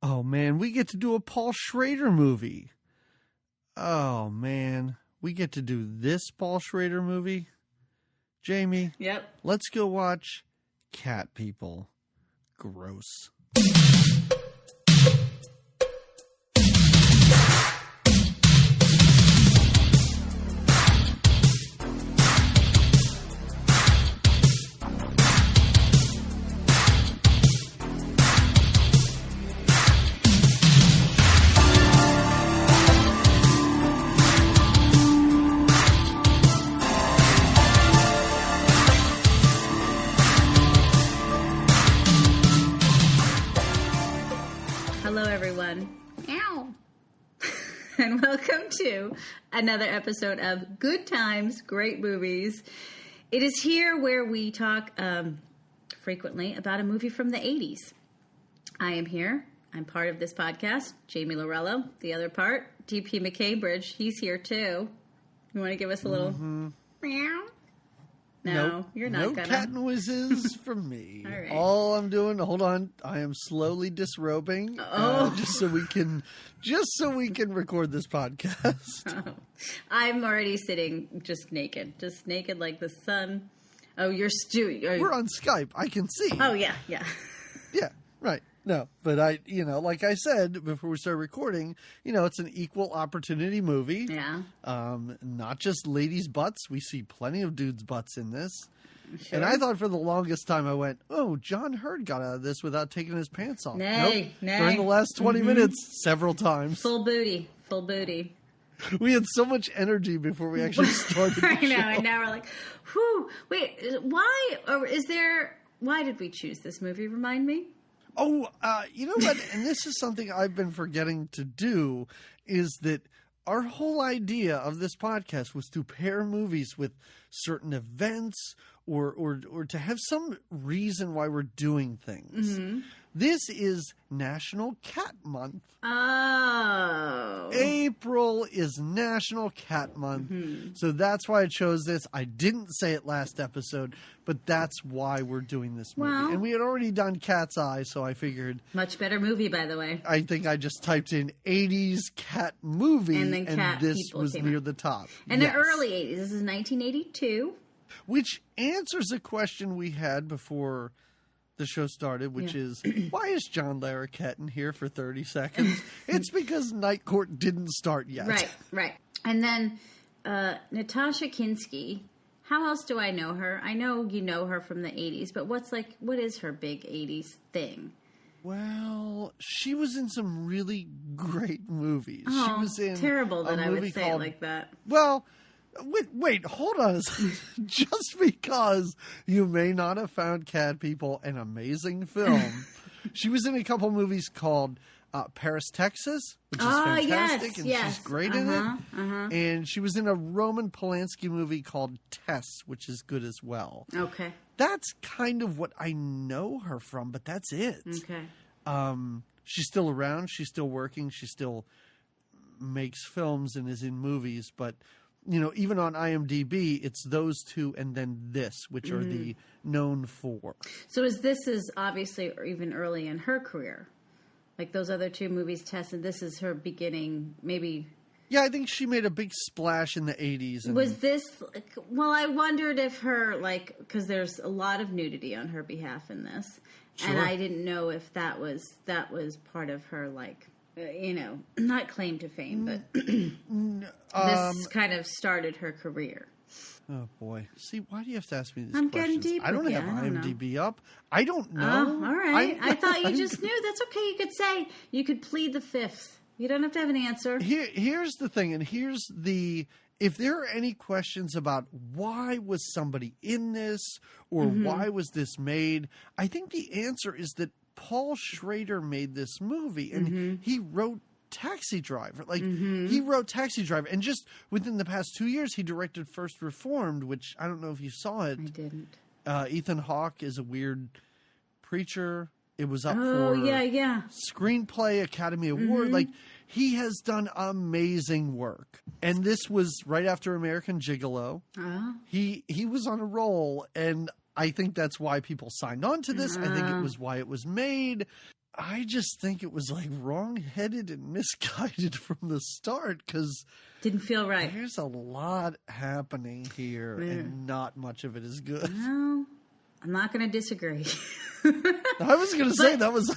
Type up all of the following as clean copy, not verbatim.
Oh, man, we get to do a Paul Schrader movie. Oh, man, we get to do this Paul Schrader movie. Jamie, Yep. Let's go watch Cat People. Gross. And welcome to another episode of Good Times, Great Movies. It is here where we talk frequently about a movie from the 80s. I am here. I'm part of this podcast. Jamie Lorello, the other part. DP McCambridge, he's here too. You want to give us a little meow? No, nope. You're not no gonna. No cat noises from me. All right. All I'm doing, hold on, I am slowly disrobing just so we can record this podcast. Oh. I'm already sitting just naked like the sun. Oh, you're stewing. We're on Skype. I can see. Oh yeah. Yeah, right. No, but like I said before we started recording, it's an equal opportunity movie. Yeah. Not just ladies' butts. We see plenty of dudes' butts in this. Sure. And I thought for the longest time, I went, oh, John Hurd got out of this without taking his pants off. Nay. During the last 20 minutes, several times. Full booty. We had so much energy before we actually started I the know, show. and now we're like, whew. Wait, why did we choose this movie? Remind me? Oh, you know what? And this is something I've been forgetting to do, is that our whole idea of this podcast was to pair movies with certain events or to have some reason why we're doing things. Mm-hmm. This is National Cat Month. Oh. April is National Cat Month. Mm-hmm. So that's why I chose this. I didn't say it last episode, but that's why we're doing this movie. Well, and we had already done Cat's Eye, so I figured... Much better movie, by the way. I think I just typed in 80s cat movie, and, then cat this was near the top. In the early 80s. This is 1982. Which answers a question we had before the show started, which is, why is John Larroquette in here for 30 seconds? It's because Night Court didn't start yet. Right. And then Natasha Kinski, how else do I know her? I know you know her from the 80s, but what is her big 80s thing? Well, she was in some really great movies. Oh, she was in terrible that I would say it like that. Well, wait, hold on a second. Just because you may not have found Cat People an amazing film, she was in a couple movies called Paris, Texas, which is fantastic, and she's great in it. And she was in a Roman Polanski movie called Tess, which is good as well. Okay. That's kind of what I know her from, but that's it. Okay. She's still around. She's still working. She still makes films and is in movies, but... even on IMDb, it's those two and then this, which are the known four. So this is obviously even early in her career. Like those other two movies, Tess, and this is her beginning, maybe... Yeah, I think she made a big splash in the 80s. Was this... Well, I wondered if her, because there's a lot of nudity on her behalf in this. Sure. And I didn't know if that was part of her, not claim to fame, but this kind of started her career. Oh, boy. See, why do you have to ask me these I'm questions? getting deep. I don't have IMDb up. I don't know. Oh, all right. I thought you just knew. That's okay. You could say, you could plead the fifth. You don't have to have an answer. Here's the thing, and here's the... If there are any questions about why was somebody in this or why was this made, I think the answer is that Paul Schrader made this movie, and he wrote Taxi Driver. He wrote Taxi Driver, and just within the past 2 years, he directed First Reformed, which I don't know if you saw it. I didn't. Ethan Hawke is a weird preacher. It was up for Screenplay Academy Award. He has done amazing work, and this was right after American Gigolo. He was on a roll, and I think that's why people signed on to this. I think it was why it was made. I just think it was like wrong-headed and misguided from the start because didn't feel right. There's a lot happening here, and not much of it is good. No, I'm not going to disagree. I was going to say that was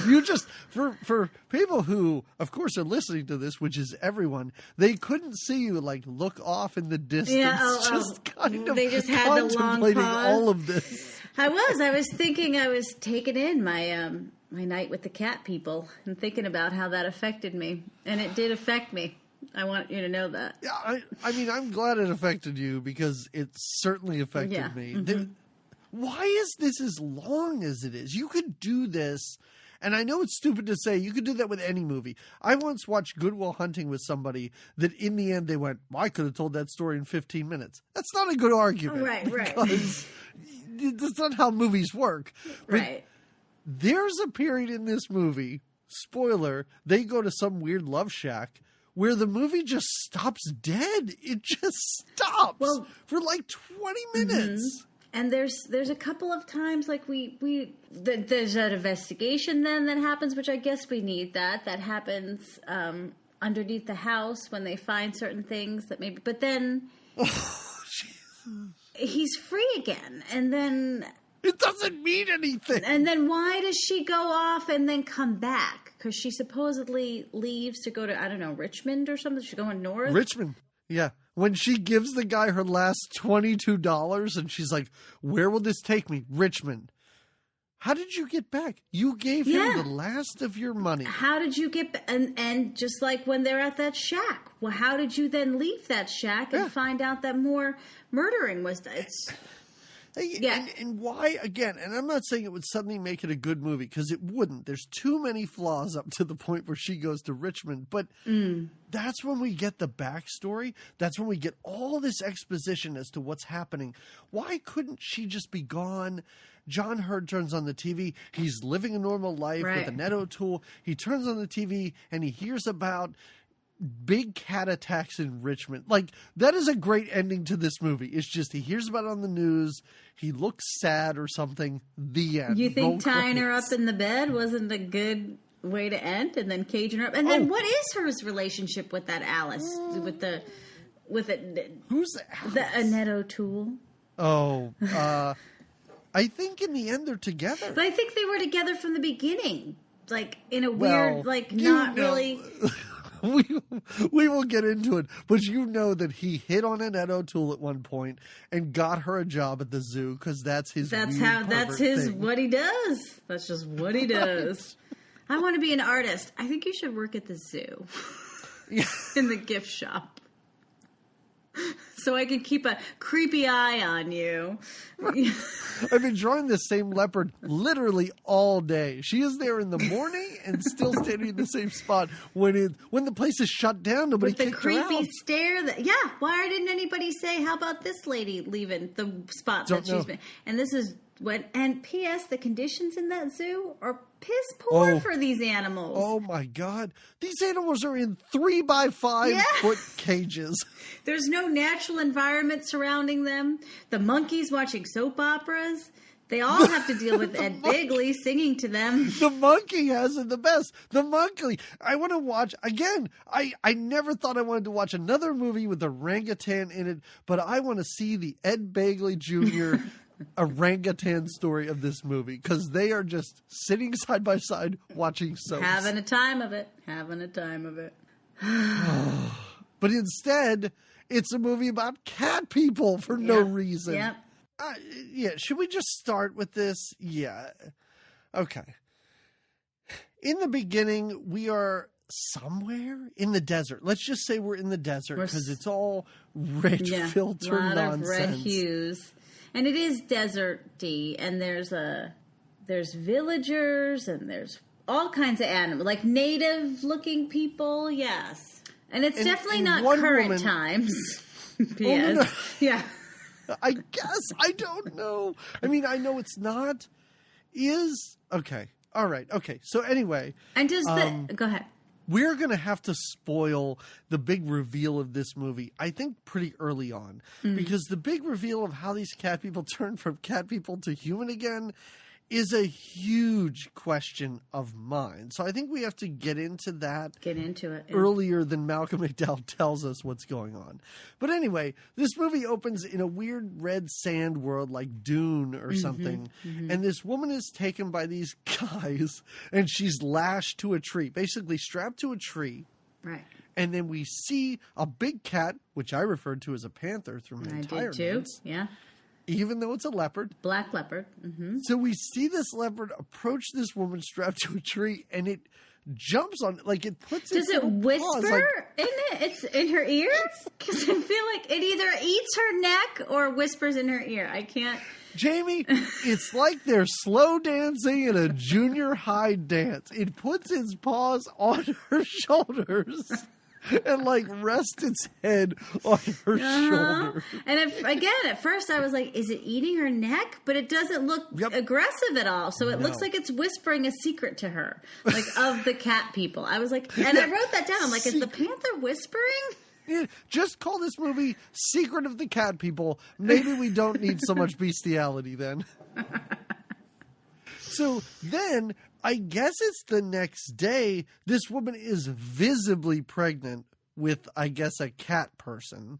you just for people who, of course, are listening to this, which is everyone. They couldn't see you like look off in the distance, kind of they just had the long contemplating pause. all of this. I was thinking, I was taking in my my night with the cat people and thinking about how that affected me, and it did affect me. I want you to know that. Yeah, I mean, I'm glad it affected you because it certainly affected me. Mm-hmm. Why is this as long as it is? You could do this, and I know it's stupid to say, you could do that with any movie. I once watched Good Will Hunting with somebody that in the end they went, well, I could have told that story in 15 minutes. That's not a good argument. Right. Because that's not how movies work. Right. But there's a period in this movie, spoiler, they go to some weird love shack, where the movie just stops dead. It just stops for like 20 minutes. Mm-hmm. And there's a couple of times like there's an investigation then that happens, which I guess we need that happens underneath the house when they find certain things that maybe, but then he's free again, and then it doesn't mean anything. And then why does she go off and then come back? Because she supposedly leaves to go to, I don't know, Richmond or something. She's going north. Richmond, yeah. When she gives the guy her last $22 and she's like, where will this take me? Richmond. How did you get back? You gave him the last of your money. How did you get and just like when they're at that shack, well, how did you then leave that shack and find out that more murdering was done? And why, again, and I'm not saying it would suddenly make it a good movie, because it wouldn't. There's too many flaws up to the point where she goes to Richmond. But that's when we get the backstory. That's when we get all this exposition as to what's happening. Why couldn't she just be gone? John Hurd turns on the TV. He's living a normal life with Annette O'Toole. He turns on the TV and he hears about big cat attacks in Richmond. Like, that is a great ending to this movie. It's just he hears about it on the news. He looks sad or something. The end. You think tying her up in the bed wasn't a good way to end, and then caging her up? And then what is her relationship with that Alice? Who's Alice? The Annette O'Toole. I think in the end they're together. But I think they were together from the beginning. Like, in a weird, like, not really... We will get into it, but you know that he hit on Annette O'Toole at one point and got her a job at the zoo because that's his. What he does. That's just what he does. I want to be an artist. I think you should work at the zoo, in the gift shop, so I can keep a creepy eye on you. I've been drawing this same leopard literally all day. She is there in the morning and still standing in the same spot when the place is shut down. Nobody kicked her out. With the creepy stare. Why didn't anybody say, how about this lady leaving the spot that she's been? And this is what. And P.S. the conditions in that zoo are piss poor for these animals. Oh my God! These animals are in 3x5 foot cages. There's no natural environment surrounding them. The monkeys watching soap operas. They all have to deal with Ed Begley singing to them. The monkey has it the best. The monkey. I want to watch, again, I never thought I wanted to watch another movie with orangutan in it, but I want to see the Ed Begley Jr. orangutan story of this movie, because they are just sitting side by side watching soaps. Having a time of it. But instead, it's a movie about cat people for no reason. Yep. Should we just start with this? Yeah. Okay. In the beginning, we are somewhere in the desert. Let's just say we're in the desert because it's all red filter nonsense. A lot of red hues. And it is desert-y, and there's villagers, and there's all kinds of animals, like native-looking people, yes. And it's definitely not current times. Yes. No. Yeah. I guess. I don't know. I mean, I know it's not. Okay. All right. Okay. So anyway. And go ahead. We're going to have to spoil the big reveal of this movie, I think, pretty early on. Because the big reveal of how these cat people turn from cat people to human again is a huge question of mine. So I think we have to get into that. Get into it. Earlier than Malcolm McDowell tells us what's going on. But anyway, this movie opens in a weird red sand world like Dune or something. And this woman is taken by these guys and she's lashed to a tree, basically strapped to a tree. Right. And then we see a big cat, which I referred to as a panther through my entire did too. notes. Yeah. Even though it's a leopard. Black leopard. So we see this leopard approach this woman strapped to a tree, and it jumps on, like it puts Does it whisper in it? It's in her ear? Because I feel like it either eats her neck or whispers in her ear. I can't. Jamie, it's like they're slow dancing in a junior high dance. It puts its paws on her shoulders. And like rest its head on her shoulder. And at first I was like, is it eating her neck? But it doesn't look aggressive at all. So it looks like it's whispering a secret to her, like of the cat people. I was like, and I wrote that down. I'm like, is the panther whispering? Yeah, just call this movie Secret of the Cat People. Maybe we don't need so much bestiality then. So then, I guess it's the next day, this woman is visibly pregnant with, I guess, a cat person.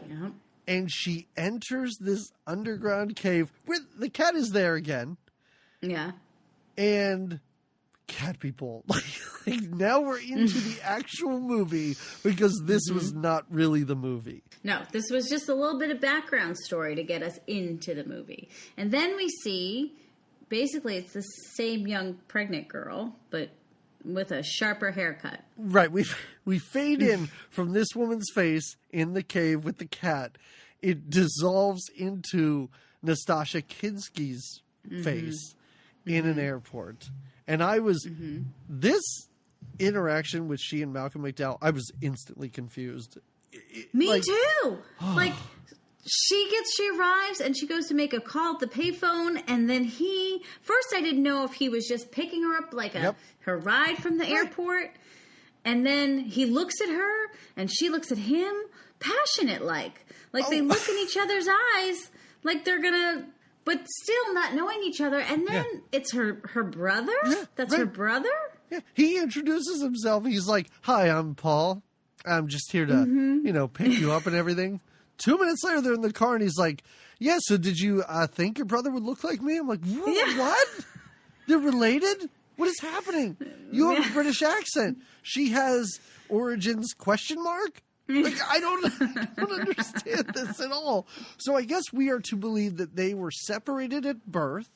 Yeah. And she enters this underground cave where the cat is there again. Yeah. And cat people. Like now we're into the actual movie because this was not really the movie. No, this was just a little bit of background story to get us into the movie. And then we see... Basically, it's the same young pregnant girl, but with a sharper haircut. Right. We fade in from this woman's face in the cave with the cat. It dissolves into Nastasha Kinski's face in an airport. And I was... This interaction with she and Malcolm McDowell, I was instantly confused. Me too! Like... She arrives and she goes to make a call at the payphone, and then first I didn't know if he was just picking her up like her ride from the airport, and then he looks at her and she looks at him, passionate like they look in each other's eyes like they're gonna, but still not knowing each other, and then it's her brother. That's her brother. Yeah, he introduces himself. He's like, "Hi, I'm Paul. I'm just here to pick you up and everything." 2 minutes later, they're in the car, and he's like, yeah, so did you think your brother would look like me? I'm like, what? They're related? What is happening? You have a British accent. She has origins, question mark? Like, I don't understand this at all. So I guess we are to believe that they were separated at birth.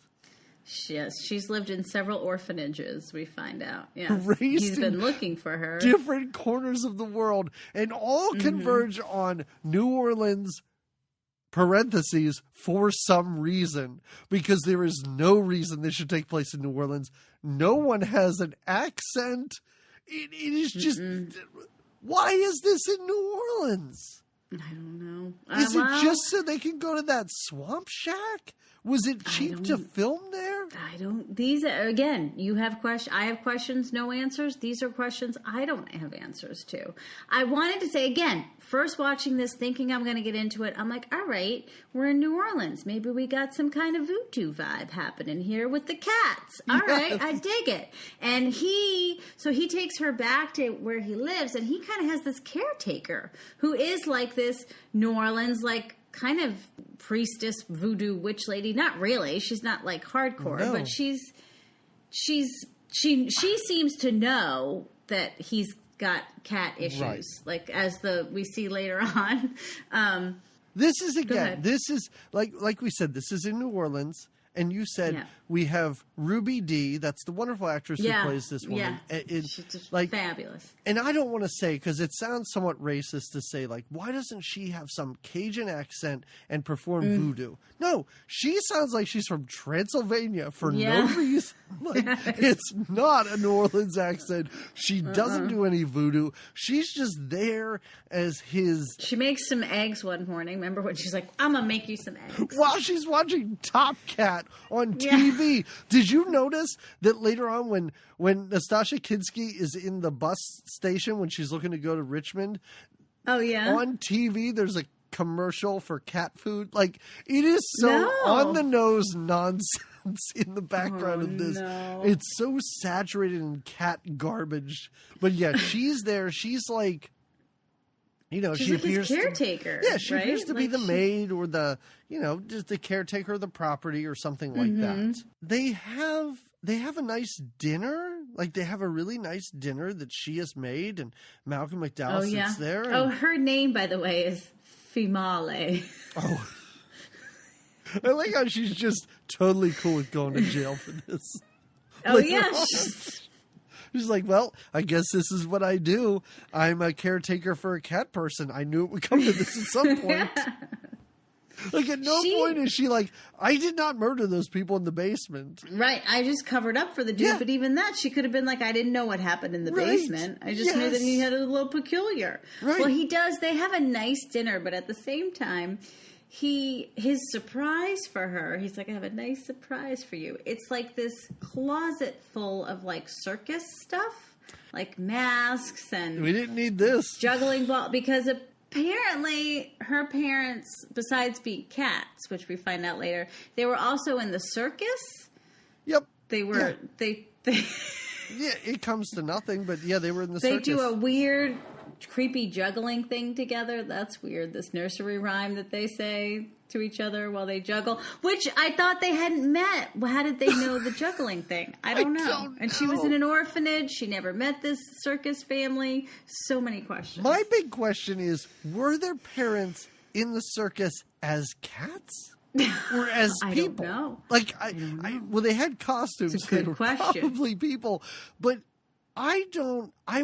Yes, she's lived in several orphanages, we find out. Yes. He's been looking for her. Different corners of the world, and all converge on New Orleans, parentheses, for some reason, because there is no reason this should take place in New Orleans. No one has an accent. It is just... Why is this in New Orleans? I don't know. Is it just so they can go to that swamp shack? Was it cheap to film there? I don't. These are, again, you have questions. I have questions, no answers. These are questions I don't have answers to. I wanted to say, again, first watching this, thinking I'm going to get into it, I'm like, all right, we're in New Orleans. Maybe we got some kind of voodoo vibe happening here with the cats. All right, I dig it. And he takes her back to where he lives, and he kind of has this caretaker who is like this New Orleans, like, kind of priestess voodoo witch lady. Not really. She's not like hardcore, but she seems to know that he's got cat issues, like as we see later on. This is like we said, this is in New Orleans. And you said we have Ruby Dee. That's the wonderful actress who plays this woman. Yeah, she's just fabulous. And I don't want to say, because it sounds somewhat racist to say, like, why doesn't she have some Cajun accent and perform voodoo? No, she sounds like she's from Transylvania for no reason. Like, it's not a New Orleans accent. She doesn't do any voodoo. She's just there as his... She makes some eggs one morning. Remember when she's like, I'm going to make you some eggs. While she's watching Top Cat on TV. Yeah. Did you notice that later on when Nastasha Kinski is in the bus station when she's looking to go to Richmond? Oh, yeah. On TV, there's a commercial for cat food. Like, it is so on the nose nonsense. ambiance in the background of this. No. It's so saturated in cat garbage. But yeah, she's there. She's like, you know, she's she like appears his caretaker. Yeah, she appears to be like the maid or the, you know, just the caretaker of the property or something like that. They have a nice dinner. Like, they have a really nice dinner that she has made, and Malcolm McDowell sits there. And, her name, by the way, is Female. Oh. I like how she's just totally cool with going to jail for this. Oh, Like, yeah. She's like, well, I guess this is what I do. I'm a caretaker for a cat person. I knew it would come to this at some point. Like, at no point is she like, I did not murder those people in the basement. Right. I just covered up for the dude. Yeah. But even that, she could have been like, I didn't know what happened in the basement. I just knew that he had a little peculiar. Right. Well, he does. They have a nice dinner, but at the same time, his surprise for her, he's like, I have a nice surprise for you. It's like this closet full of like circus stuff, like masks and we didn't need this juggling ball, because apparently her parents, besides being cats, which we find out later, they were also in the circus. Yep. They were they yeah, it comes to nothing, but yeah, they were in the circus. They do a weird, creepy juggling thing together. That's weird. This nursery rhyme that they say to each other while they juggle, which I thought they hadn't met. How did they know the juggling thing? I don't know. And she was in an orphanage. She never met this circus family. So many questions. My big question is, were their parents in the circus as cats? Or as people? I don't know. Like, well, they had costumes. It's a good question. Probably people, but I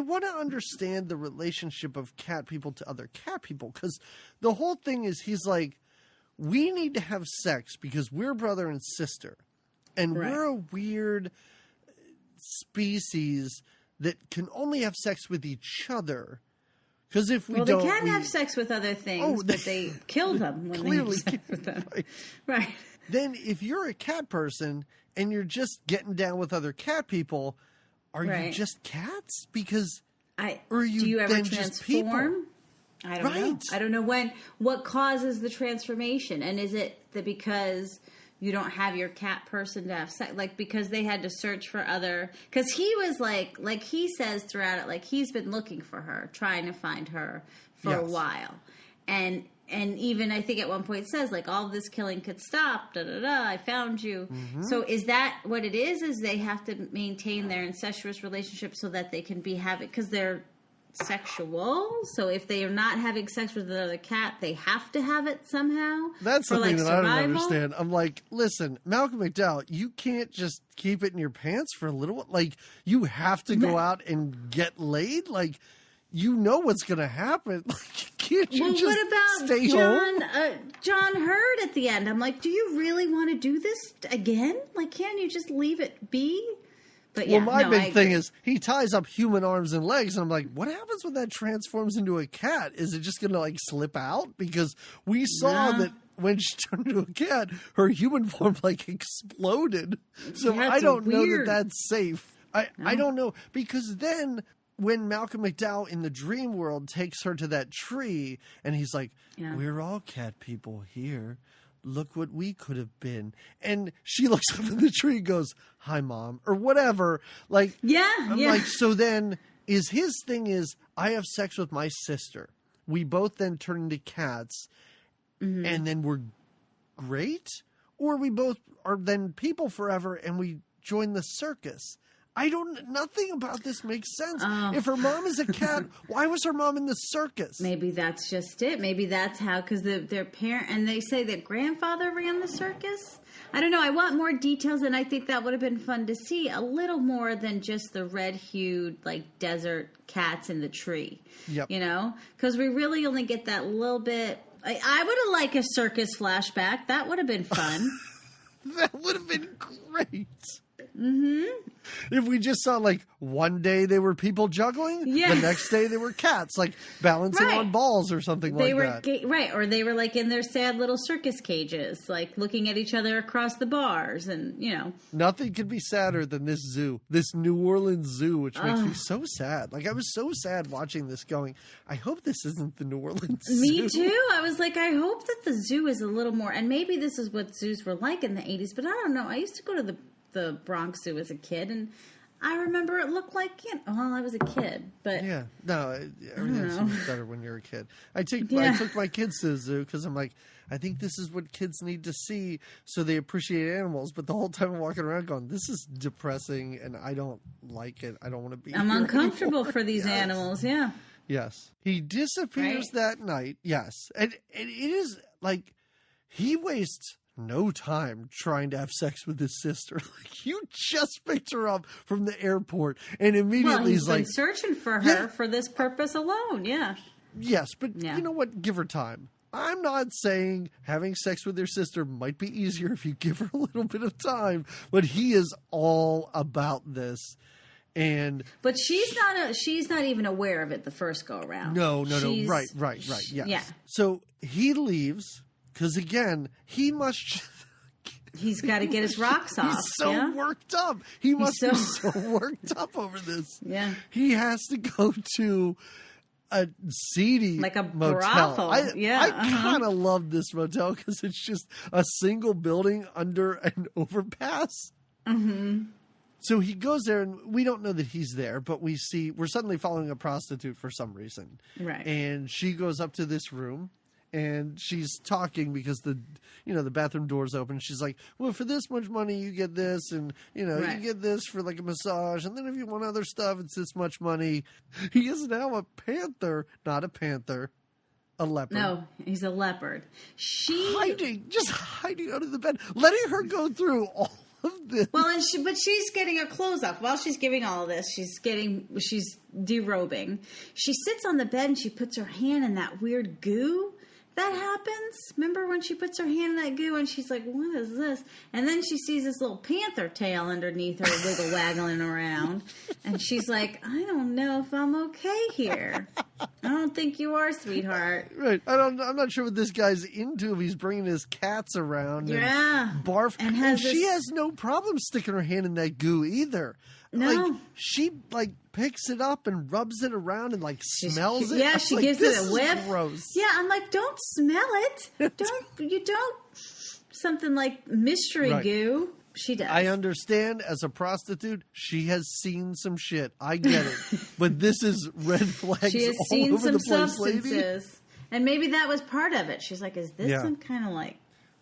want to understand the relationship of cat people to other cat people, because the whole thing is, he's like, we need to have sex because we're brother and sister, and we're a weird species that can only have sex with each other. Because if we don't, they can have sex with other things, but they kill them when they have sex with them. Right. Then if you're a cat person and you're just getting down with other cat people, are you just cats? Because or are you, do you ever then transform? Just people? I don't know. I don't know what causes the transformation, and is it that because you don't have your cat person to have sex, like because they had to search for other? Because he was like he says throughout it, like he's been looking for her, trying to find her for a while, and even I think at one point it says like all this killing could stop. Da da da. I found you. Mm-hmm. So is that what it is? Is they have to maintain their incestuous relationship so that they can be having, because they're sexual, so if they are not having sex with another cat, they have to have it somehow. That's the thing that I don't understand. I'm like, listen, Malcolm McDowell, you can't just keep it in your pants for a little while. Like, you have to go out and get laid. Like, you know what's going to happen. Like, can't you just what about stay John, home? John Hurd at the end? I'm like, do you really want to do this again? Like, can't you just leave it be? But yeah, well, my big thing is he ties up human arms and legs, and I'm like, what happens when that transforms into a cat? Is it just going to like slip out? Because we saw that when she turned into a cat, her human form like exploded. So I don't know that that's safe. I don't know, because then when Malcolm McDowell in the dream world takes her to that tree, and he's like, we're all cat people here. Look what we could have been. And she looks up at the tree and goes, hi, Mom, or whatever. Like, I'm like, so then his thing is, I have sex with my sister. We both then turn into cats, and then we're great? Or we both are then people forever and we join the circus. Nothing about this makes sense. If her mom is a cat, why was her mom in the circus? Maybe that's just it. Maybe that's how, because their parent, and they say that grandfather ran the circus. I don't know. I want more details, and I think that would have been fun to see a little more than just the red-hued, like, desert cats in the tree. Yep. You know? Because we really only get that little bit. I would have liked a circus flashback. That would have been fun. That would have been great. If we just saw like one day they were people juggling, Yeah. the next day they were cats, like balancing Right. on balls or something They like were that. right, or they were like in their sad little circus cages, like looking at each other across the bars, and Nothing could be sadder than this zoo, this New Orleans zoo, which makes me so sad. Like I was so sad watching this going, I hope this isn't the New Orleans zoo. Me too. I was like, I hope that the zoo is a little more, and maybe this is what zoos were like in the 80s, but I don't know. I used to go to the Bronx Zoo as a kid, and I remember it looked like, well, I was a kid, but Yeah, no, everything know. seems better when you're a kid. I took my kids to the zoo because I'm like, I think this is what kids need to see so they appreciate animals. But the whole time I'm walking around going, this is depressing and I don't like it. I don't want to be I'm here uncomfortable anymore. for these animals. Yeah. Yes. He disappears that night. Yes. And it is like he wastes no time trying to have sex with his sister. Like you just picked her up from the airport and immediately Well, he's he's been like searching for her for this purpose alone. Yeah. yes, but you know what? Give her time. I'm not saying having sex with your sister might be easier if you give her a little bit of time, but he is all about this. But she's not even aware of it the first go around. No. Right. Yes. Yeah. So he leaves because again, he must. He's got to get his rocks off. He's so worked up. He must be so worked up over this. Yeah. He has to go to a seedy like a motel. brothel. I kind of love this motel because it's just a single building under an overpass. Mm-hmm. So he goes there, and we don't know that he's there, but we're suddenly following a prostitute for some reason. Right. And she goes up to this room, and she's talking because the bathroom door's open. She's like, well, for this much money, you get this, and, you get this for like a massage. And then if you want other stuff, it's this much money. He is now a panther, not a panther, a leopard. No, he's a leopard. Just hiding under the bed, letting her go through all of this. Well, but she's getting her clothes off. While she's giving all of this, she's derobing. She sits on the bed and she puts her hand in that weird goo that happens. Remember when she puts her hand in that goo and she's like, what is this? And then she sees this little panther tail underneath her wiggle waggling around. And she's like, I don't know if I'm okay here. I don't think you are, sweetheart. Right. I'm not sure what this guy's into if he's bringing his cats around. And barf. And she has no problem sticking her hand in that goo either. No. Like, she picks it up and rubs it around and smells it. Yeah, she gives it a whiff. Gross. Yeah, I'm like, don't smell it. Don't something like mystery goo. She does. I understand as a prostitute, she has seen some shit. I get it. But this is red flags she has all seen over some the place, substances. lady. And maybe that was part of it. She's like, is this some kind of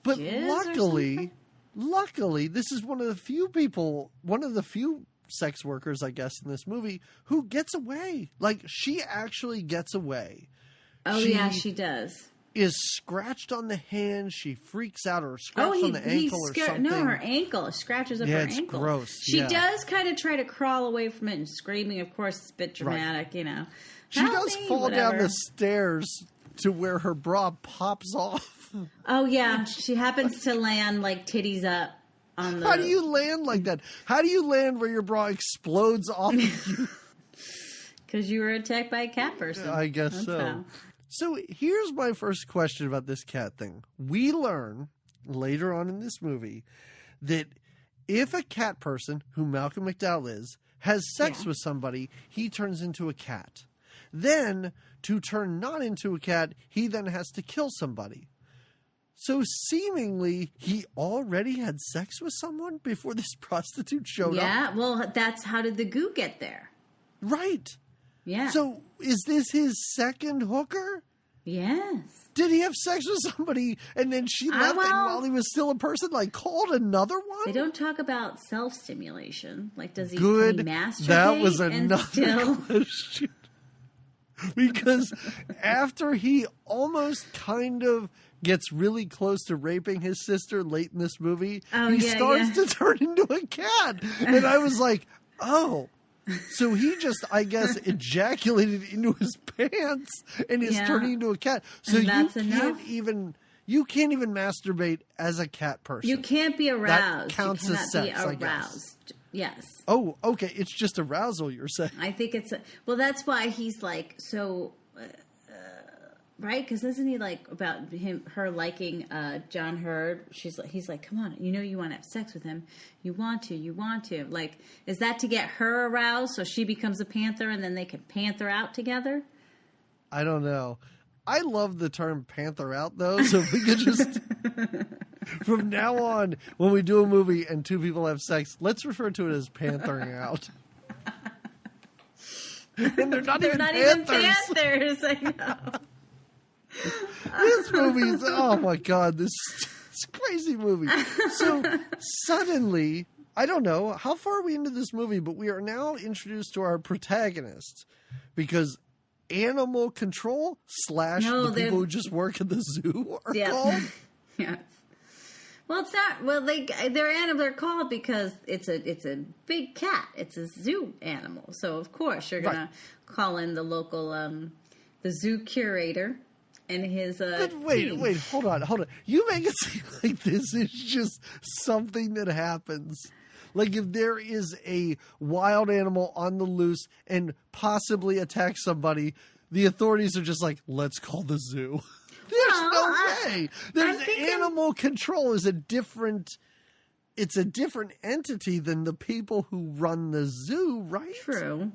But jizz luckily, this is one of the few sex workers, I guess, in this movie who gets away. Like, she actually gets away. Oh, she does. Is scratched on the hand. She freaks out or scratched on the ankle or something. No, her ankle. Scratches up her ankle. It's gross. She does kind of try to crawl away from it and screaming. Of course, it's a bit dramatic, She does fall down the stairs to where her bra pops off. Oh, yeah. She happens to land titties up. How do you land like that? How do you land where your bra explodes off of you? Because you were attacked by a cat person. I guess so. How. So here's my first question about this cat thing. We learn later on in this movie that if a cat person, who Malcolm McDowell is, has sex with somebody, he turns into a cat. Then, to turn not into a cat, he then has to kill somebody. So seemingly, he already had sex with someone before this prostitute showed up? Yeah, well, that's how did the goo get there? Right. Yeah. So is this his second hooker? Yes. Did he have sex with somebody and then she left and while he was still a person, called another one? They don't talk about self-stimulation. Does he masturbate? That was another question. Because after he almost kind of gets really close to raping his sister late in this movie, he starts to turn into a cat. And I was like, oh, so he just, I guess, ejaculated into his pants and is turning into a cat. So you can't even masturbate as a cat person. You can't be aroused. That counts as sex, be aroused. Yes. Oh, okay. It's just arousal, you're saying. I think it's... well, that's why he's like, so... right? Because isn't he like about her liking John Hurd? He's like, come on, you want to have sex with him. You want to. Like, is that to get her aroused so she becomes a panther and then they can panther out together? I don't know. I love the term panther out, though, so if we could just... From now on, when we do a movie and two people have sex, let's refer to it as panthering out. And they're not even panthers. I know. This movie's, oh my God, this crazy movie. So suddenly, I don't know, how far are we into this movie, but we are now introduced to our protagonists because animal control / the people who just work at the zoo are called. Yeah. Well, it's not. Well, they're called because it's a big cat. It's a zoo animal. So of course you're gonna call in the local the zoo curator and his. But wait, hold on. You make it seem like this is just something that happens. Like if there is a wild animal on the loose and possibly attacks somebody, the authorities are just like, let's call the zoo. There's no way. There's animal control is a different entity than the people who run the zoo, right? True.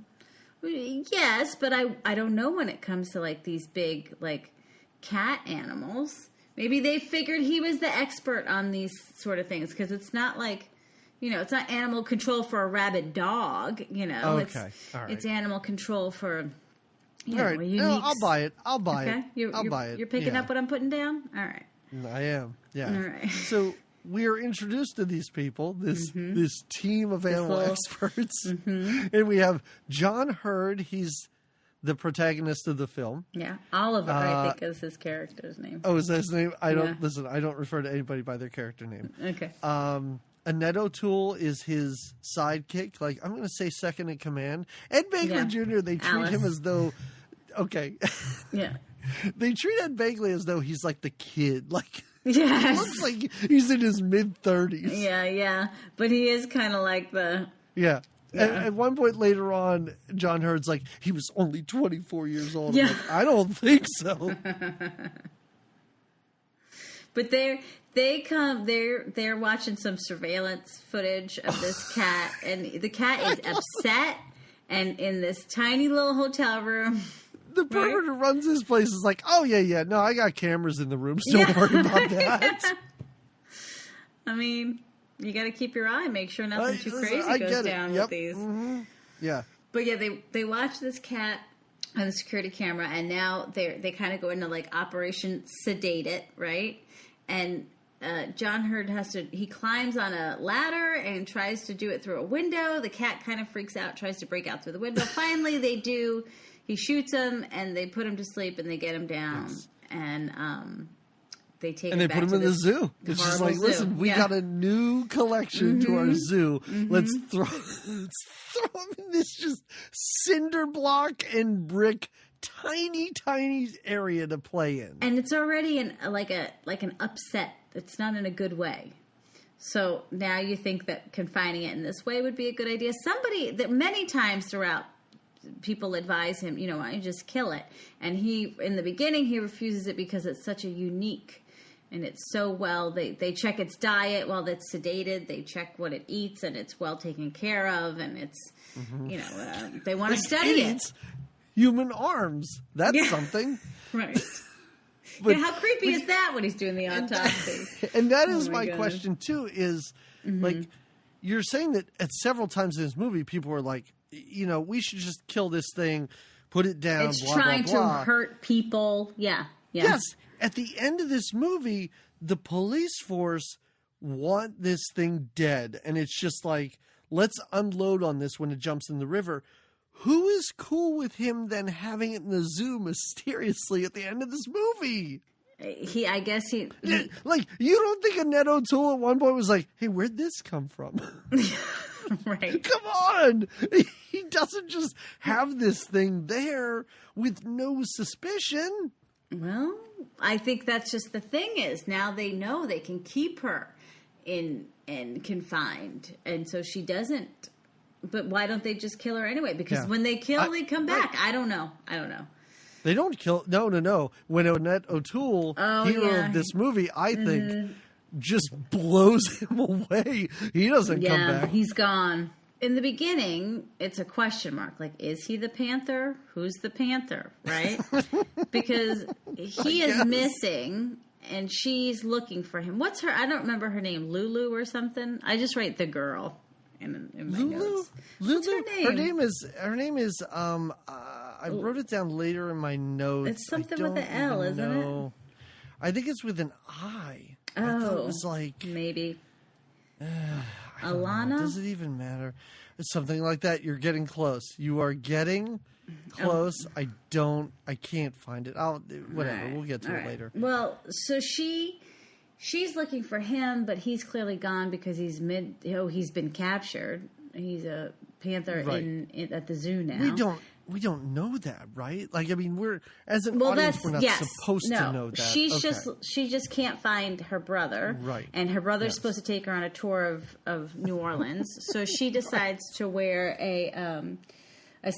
Yes, but I don't know when it comes to like these big like cat animals. Maybe they figured he was the expert on these sort of things because it's not like, it's not animal control for a rabid dog, Okay. All right. It's animal control for all right. No, I'll buy it. I'll buy it. I'll buy it. You're picking up what I'm putting down? All right. I am. Yeah. All right. So we are introduced to these people, this team of animal experts. Mm-hmm. And we have John Hurd. He's the protagonist of the film. Yeah. Oliver, I think, is his character's name. Oh, is that his name? I don't refer to anybody by their character name. Okay. Annette O'Toole is his sidekick. Like, I'm going to say second in command. Ed Begley Jr., they treat him as though... Okay. Yeah. They treat Ed Begley as though he's like the kid. Like, yes. Looks like he's in his mid-30s. Yeah. But he is kind of like the... Yeah. At one point later on, John Hurd's like, he was only 24 years old. Yeah. Like, I don't think so. But they're watching some surveillance footage of this cat, and the cat is upset and in this tiny little hotel room. The pervert who runs this place is like, oh, yeah, no, I got cameras in the room, so don't worry about that. I mean, you got to keep your eye, make sure nothing too crazy goes down with these. Mm-hmm. Yeah. But yeah, they watch this cat on the security camera, and now they kind of go into like Operation Sedate It, right? And John Hurd he climbs on a ladder and tries to do it through a window. The cat kind of freaks out, tries to break out through the window. Finally, they do. He shoots him, and they put him to sleep, and they get him down. Yes. And they take him back to put him in the zoo. It's just like, listen, we got a new collection to our zoo. Mm-hmm. Let's throw him in this just cinder block and brick tiny area to play in. And it's already an upset. It's not in a good way. So now you think that confining it in this way would be a good idea. Many times throughout, people advise him, why don't you just kill it? And in the beginning, he refuses it because it's such a unique, and it's so they check its diet while it's sedated. They check what it eats, and it's well taken care of, and it's, they want to study it. Human arms. That's something. Right. But how creepy is that when he's doing the autopsy? And that is my question, too, is, like, you're saying that at several times in this movie, people were like, we should just kill this thing, put it down, it's blah, trying blah, blah. to hurt people. Yeah. Yes. At the end of this movie, the police force want this thing dead. And it's just like, let's unload on this when it jumps in the river. Who is cool with him then having it in the zoo mysteriously at the end of this movie? I guess he like, you don't think Annette O'Toole at one point was like, hey, where'd this come from? Right. Come on. He doesn't just have this thing there with no suspicion. Well, I think that's just the thing is now they know they can keep her in and confined. And so she doesn't. But why don't they just kill her anyway? Because when they kill, they come back. I don't know. They don't kill. No. When Annette O'Toole, hero of this movie, I think, just blows him away. He doesn't come back. He's gone. In the beginning, it's a question mark. Like, is he the Panther? Who's the Panther? Right? Because he is missing, and she's looking for him. What's her? I don't remember her name. Lulu or something. I just write the girl in my notes. What's her name? Her name is. I wrote it down later in my notes. It's something with an L, isn't it? I think it's with an I. Oh, I thought it was like maybe. Alana? Does it even matter? It's something like that. You're getting close. You are getting close. I can't find it. Whatever. Right. We'll get to it later. Well, so she's looking for him, but he's clearly gone because he's been captured. He's a panther at the zoo now. We don't know that, right? Like, I mean, we're as an audience, we're not supposed to know that. She just can't find her brother, right? And her brother's supposed to take her on a tour of New Orleans, so she decides to wear a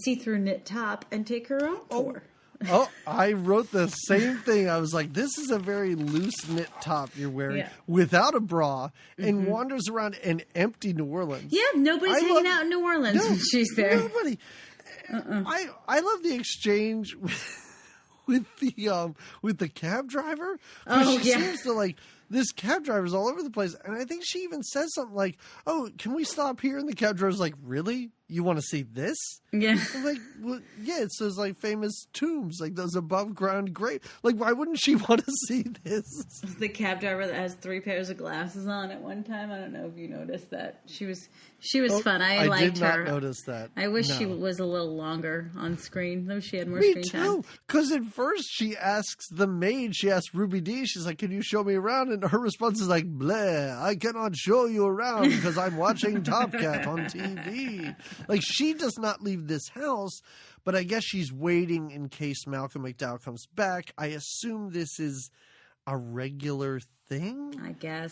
see-through knit top and take her own tour. I wrote the same thing. I was like, this is a very loose knit top you're wearing without a bra and wanders around an empty New Orleans. Yeah, nobody's hanging out in New Orleans when she's there. Nobody. I love the exchange with the cab driver. She seems to like this cab driver's all over the place, and I think she even says something like, "Oh, can we stop here?" And the cab driver's like, "Really? You want to see this?" Yeah. I'm like, well, yeah, it says like famous tombs, like those above ground graves. Like, why wouldn't she want to see this? The cab driver that has 3 pairs of glasses on at one time. I don't know if you noticed that. She was fun. I liked her. I did not notice that. I wish she was a little longer on screen, though she had more screen time. Me too. Because at first she asks Ruby Dee, she's like, "Can you show me around?" And her response is like, "Bleh, I cannot show you around because I'm watching Top Cat on TV." Like, she does not leave this house, but I guess she's waiting in case Malcolm McDowell comes back. I assume this is a regular thing, I guess.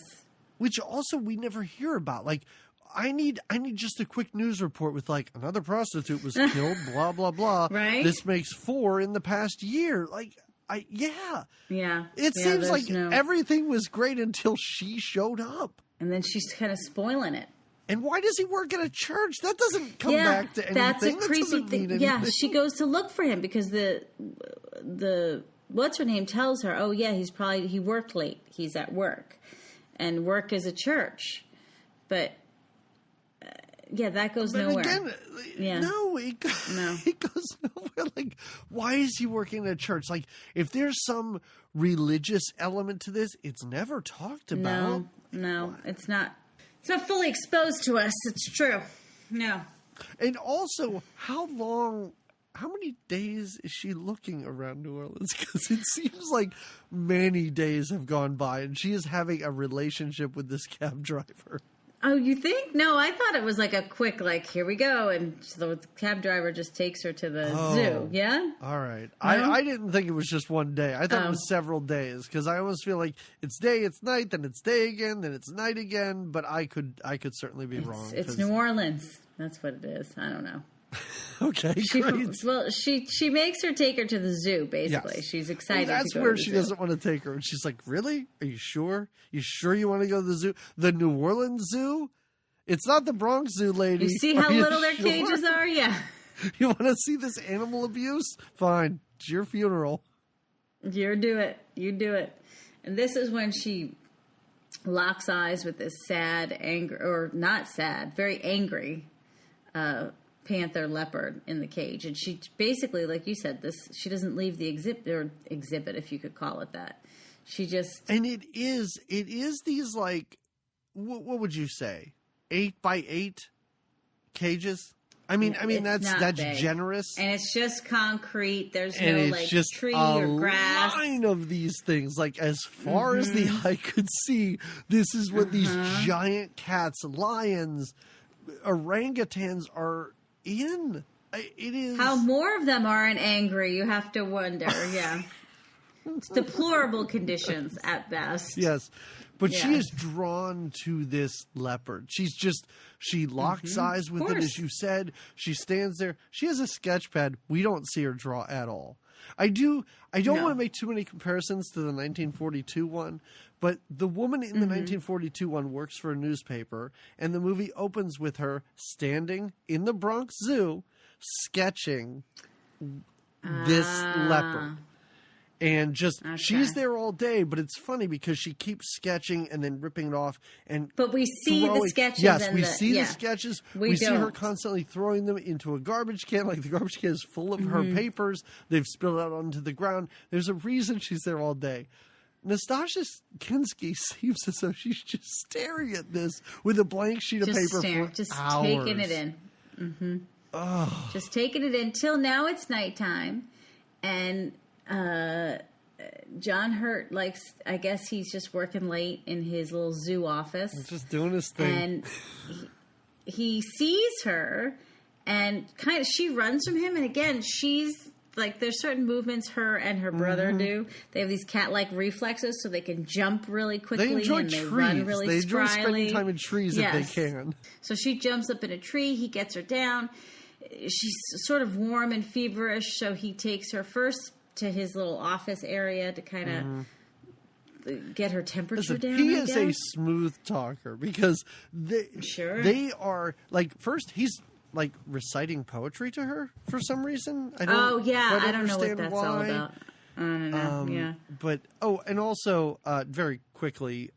Which also we never hear about. Like, I need just a quick news report with like another prostitute was killed, blah blah blah. Right? This makes 4 in the past year. Like, It seems like everything was great until she showed up, and then she's kind of spoiling it. And why does he work at a church? That doesn't come back to anything. That's a creepy thing. Yeah, she goes to look for him because the what's her name tells her, "Oh yeah, he worked late. He's at work, and work is a church." But that goes nowhere. Again, he goes nowhere. Like, why is he working at a church? Like, if there's some religious element to this, it's never talked about. No, it's not. It's not fully exposed to us. It's true. No. And also, how many days is she looking around New Orleans? Because it seems like many days have gone by and she is having a relationship with this cab driver. Oh, you think? No, I thought it was like a quick, like, here we go. And so the cab driver just takes her to the zoo. Yeah? All right. No? I didn't think it was just one day. I thought it was several days because I almost feel like it's day, it's night, then it's day again, then it's night again. But I could certainly be wrong. It's New Orleans. That's what it is. I don't know. Okay, great. Well, she makes her take her to the zoo, basically. Yes. She's excited. Well, that's to go where to the she zoo. Doesn't want to take her. And she's like, "Really? Are you sure? You sure you want to go to the zoo? The New Orleans Zoo? It's not the Bronx Zoo, lady. You see how little their cages are? Yeah. You want to see this animal abuse? Fine. It's your funeral. You do it. And this is when she locks eyes with this sad, very angry panther leopard in the cage. And she basically, like you said, she doesn't leave the exhibit, if you could call it that. She just... And it is these, like, what would you say? 8x8 cages? I mean that's generous. And it's just concrete. There's no like tree or grass. A line of these things, like as far as the eye could see. This is what these giant cats, lions, orangutans are in. It is how more of them aren't angry. You have to wonder. Yeah, it's deplorable conditions at best. Yes. But she is drawn to this leopard. She locks eyes with it, as you said. She stands there. She has a sketch pad. We don't see her draw at all. I don't want to make too many comparisons to the 1942 one, but the woman in the 1942 one works for a newspaper, and the movie opens with her standing in the Bronx Zoo sketching this leopard. And just she's there all day, but it's funny because she keeps sketching and then ripping it off. But we see the sketches. Yes, we see the sketches. We see her constantly throwing them into a garbage can. Like the garbage can is full of her papers. They've spilled out onto the ground. There's a reason she's there all day. Nastasia Kinski seems as though she's just staring at this with a blank sheet of paper for hours. Taking it in. Just taking it in till now. It's nighttime, and John Hurt I guess he's just working late in his little zoo office. He's just doing his thing. And he sees her and she runs from him. And again, she's there's certain movements her and her brother do. They have these cat-like reflexes so they can jump really quickly. They enjoy and trees. They run really They enjoy spryly. spending time in trees if they can. So she jumps up in a tree. He gets her down. She's sort of warm and feverish. So he takes her first to his little office area to kind of get her temperature down. He is a smooth talker because they are first he's reciting poetry to her for some reason. I don't know what that's all about. I don't know. But and also very quickly,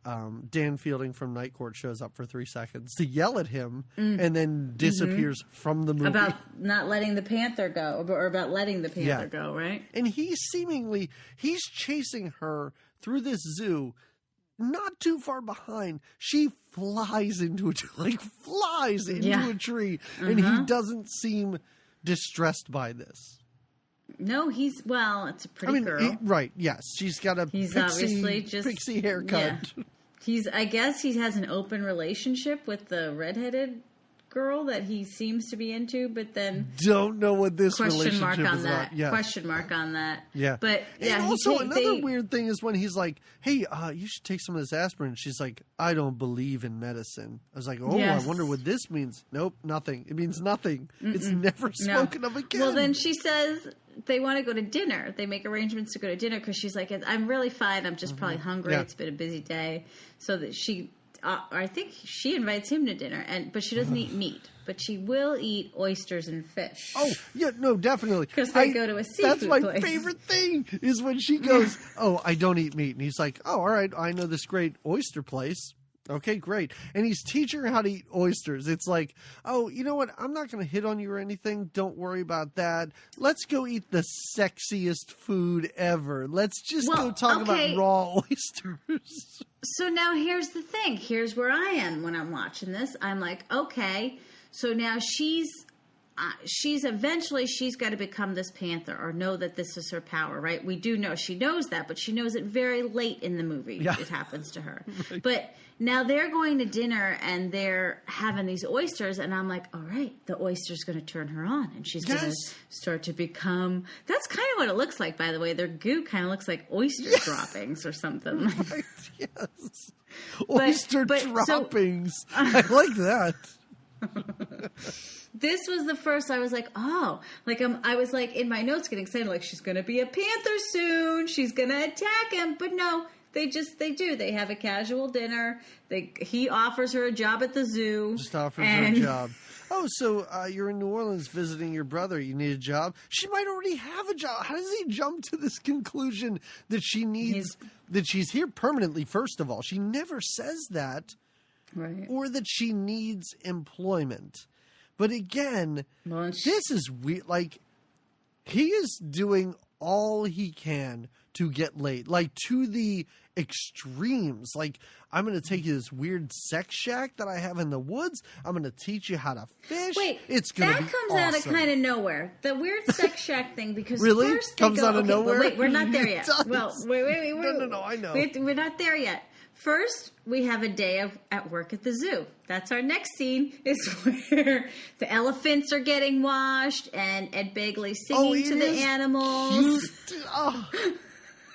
Dan Fielding from Night Court shows up for 3 seconds to yell at him and then disappears from the movie about not letting the panther go, or about letting the panther go, right? And he's chasing her through this zoo. Not too far behind, she flies into a tree, and he doesn't seem distressed by this. No, it's a pretty girl. Right, yes. She's got a pixie haircut. Yeah. I guess he has an open relationship with the redheaded girl that he seems to be into, but then don't know what this relationship is about. Yeah. Question mark on that. Yeah. But and also another weird thing is when he's like, "Hey, you should take some of this aspirin." She's like, "I don't believe in medicine." I was like, "Oh, I wonder what this means." Nope, nothing. It means nothing. It's never spoken of again. Well, then she says they want to go to dinner. They make arrangements to go to dinner because she's like, "I'm really fine. I'm just probably hungry. It's been a busy day." So that I think she invites him to dinner, but she doesn't eat meat. But she will eat oysters and fish. Oh, yeah, no, definitely. Because they go to a seafood place. That's my favorite thing, is when she goes, "Oh, I don't eat meat." And he's like, "Oh, all right, I know this great oyster place." Okay, great. And he's teaching her how to eat oysters. It's like, "Oh, you know what? I'm not going to hit on you or anything. Don't worry about that. Let's go eat the sexiest food ever. Let's just go talk about raw oysters." So now here's the thing. Here's where I am when I'm watching this. I'm like, okay, so now she's eventually got to become this panther or know that this is her power, right? We do know she knows that, but she knows it very late in the movie. Yeah. It happens to her. Right. But now they're going to dinner and they're having these oysters, and I'm like, all right, the oyster's going to turn her on, and she's going to start to become. That's kind of what it looks like, by the way. Their goo kind of looks like oyster droppings or something. Right, yes, oyster droppings. I like that. This was the first I was like, oh, I was like in my notes getting excited, like she's going to be a panther soon. She's going to attack him. But no, they do. They have a casual dinner. He offers her a job at the zoo. Just offers her a job. Oh, so you're in New Orleans visiting your brother. You need a job? She might already have a job. How does he jump to this conclusion that that she's here permanently, first of all? She never says that. Right. Or that she needs employment. But again, this is weird. He is doing all he can to get laid, to the extremes. I'm going to take you to this weird sex shack that I have in the woods. I'm going to teach you how to fish. Wait, it's going to be that comes out of kind of nowhere. The weird sex shack thing, because really first comes out of nowhere. Wait, we're not there yet. Well, wait. No, I know. We're not there yet. First, we have a day at work at the zoo. That's our next scene, is where the elephants are getting washed and Ed Begley singing to the animals. Cute. Oh.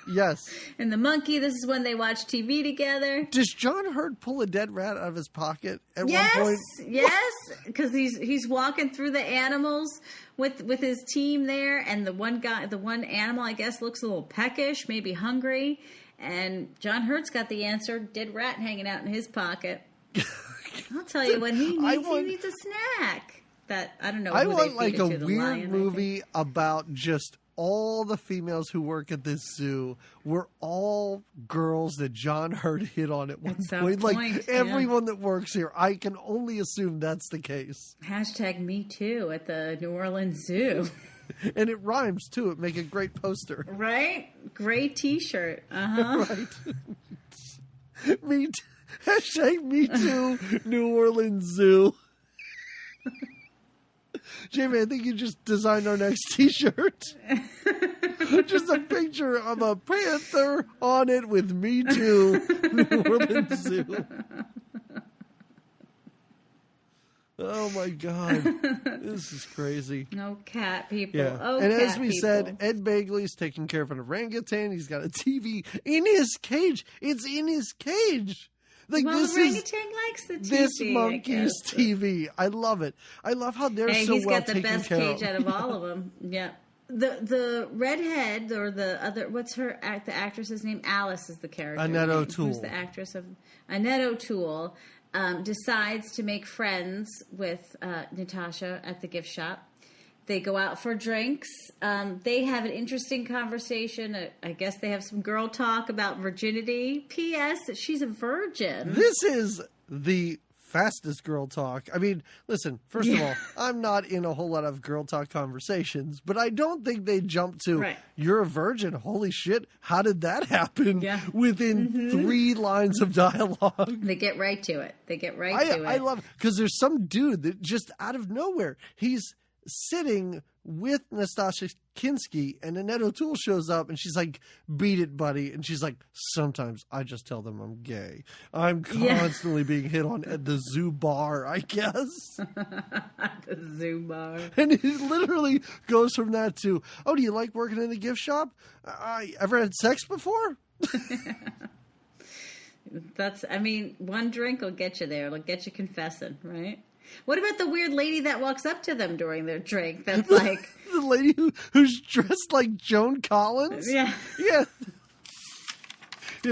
Yes. And the monkey, this is when they watch TV together. Does John Hurt pull a dead rat out of his pocket at one point? Yes, because he's walking through the animals with his team there, and the one animal, I guess, looks a little peckish, maybe hungry, and John Hurt's got the answer: dead rat hanging out in his pocket. I'll tell you what he needs a snack. I don't know. I who want they like feed a it to, the weird lion, movie about just all the females who work at this zoo were all girls that John Hurt hit on at one point. Like everyone that works here, I can only assume that's the case. # me too at the New Orleans Zoo. And it rhymes too. It make a great poster. Right? Great T-shirt. Right. Me too. # me too. New Orleans Zoo. Jamie, I think you just designed our next T-shirt. Just a picture of a panther on it with "Me Too, New Orleans Zoo." Oh my God, this is crazy. No cat people. Yeah, oh, and cat as we people. said, Ed Begley's taking care of an orangutan. He's got a TV in his cage. It's in his cage. Like, well, this the orangutan likes the TV. This monkey's TV. I love it. I love how they're so well taken care of. He's got the best cage out of all of them. Yeah. The redhead or the other, what's the actress's name? Alice is the character. Annette O'Toole. Who's the actress of Annette O'Toole, decides to make friends with Natasha at the gift shop. They go out for drinks. They have an interesting conversation. I guess they have some girl talk about virginity. P.S. She's a virgin. This is the fastest girl talk. I mean, listen, first of all, I'm not in a whole lot of girl talk conversations, but I don't think they jump to, "You're a virgin. Holy shit. How did that happen?" Within 3 lines of dialogue. They get right to it. I love it. Because there's some dude that just out of nowhere, he's sitting with Nastasia Kinski, and Annette O'Toole shows up, and she's like, "Beat it, buddy." And she's like, "Sometimes I just tell them I'm gay. I'm constantly being hit on at the zoo bar, I guess." The zoo bar. And it literally goes from that to, "Oh, do you like working in a gift shop? I ever had sex before?" One drink will get you there. It'll get you confessing, right? What about the weird lady that walks up to them during their drink? That's like the lady who's dressed like Joan Collins. Yeah.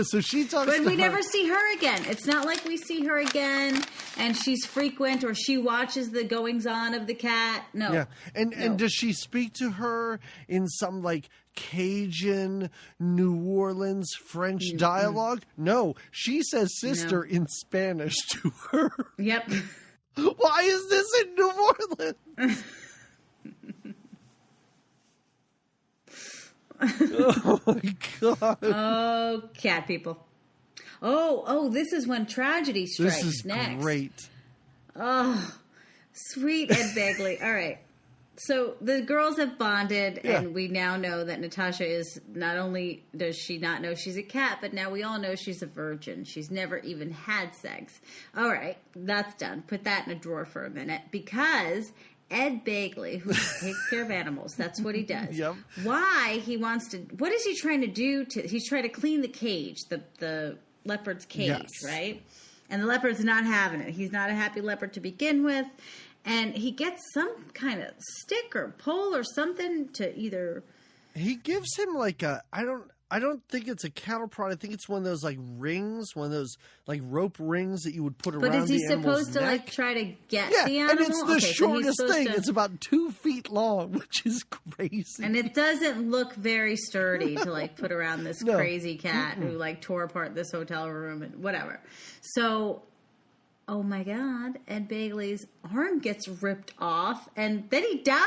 So she talks. But we never see her again. It's not like we see her again, and she's frequent or she watches the goings on of the cat. No. Yeah, and does she speak to her in some like Cajun, New Orleans French dialogue? No, she says "sister" in Spanish to her. Yep. Why is this in New Orleans? Oh my God. Oh, cat people. Oh, this is when tragedy strikes. This is next. Great. Oh, sweet Ed Begley. All right. So the girls have bonded, and we now know that Natasha is, not only does she not know she's a cat, but now we all know she's a virgin. She's never even had sex. All right, that's done. Put that in a drawer for a minute, because Ed Begley, who takes care of animals, that's what he does. Yep. Why he wants to, what is he trying to do? He's trying to clean the cage, the leopard's cage, right? And the leopard's not having it. He's not a happy leopard to begin with. And he gets some kind of stick or pole or something to either. He gives him like I don't think it's a cattle prod. I think it's one of those like rings, one of those like rope rings that you would put around the animal's neck. But is he supposed to like try to get the animal? And it's the shortest thing. It's about 2 feet long, which is crazy. And it doesn't look very sturdy to like put around this crazy cat who like tore apart this hotel room and whatever. So. Oh my God, Ed Begley's arm gets ripped off and then he dies.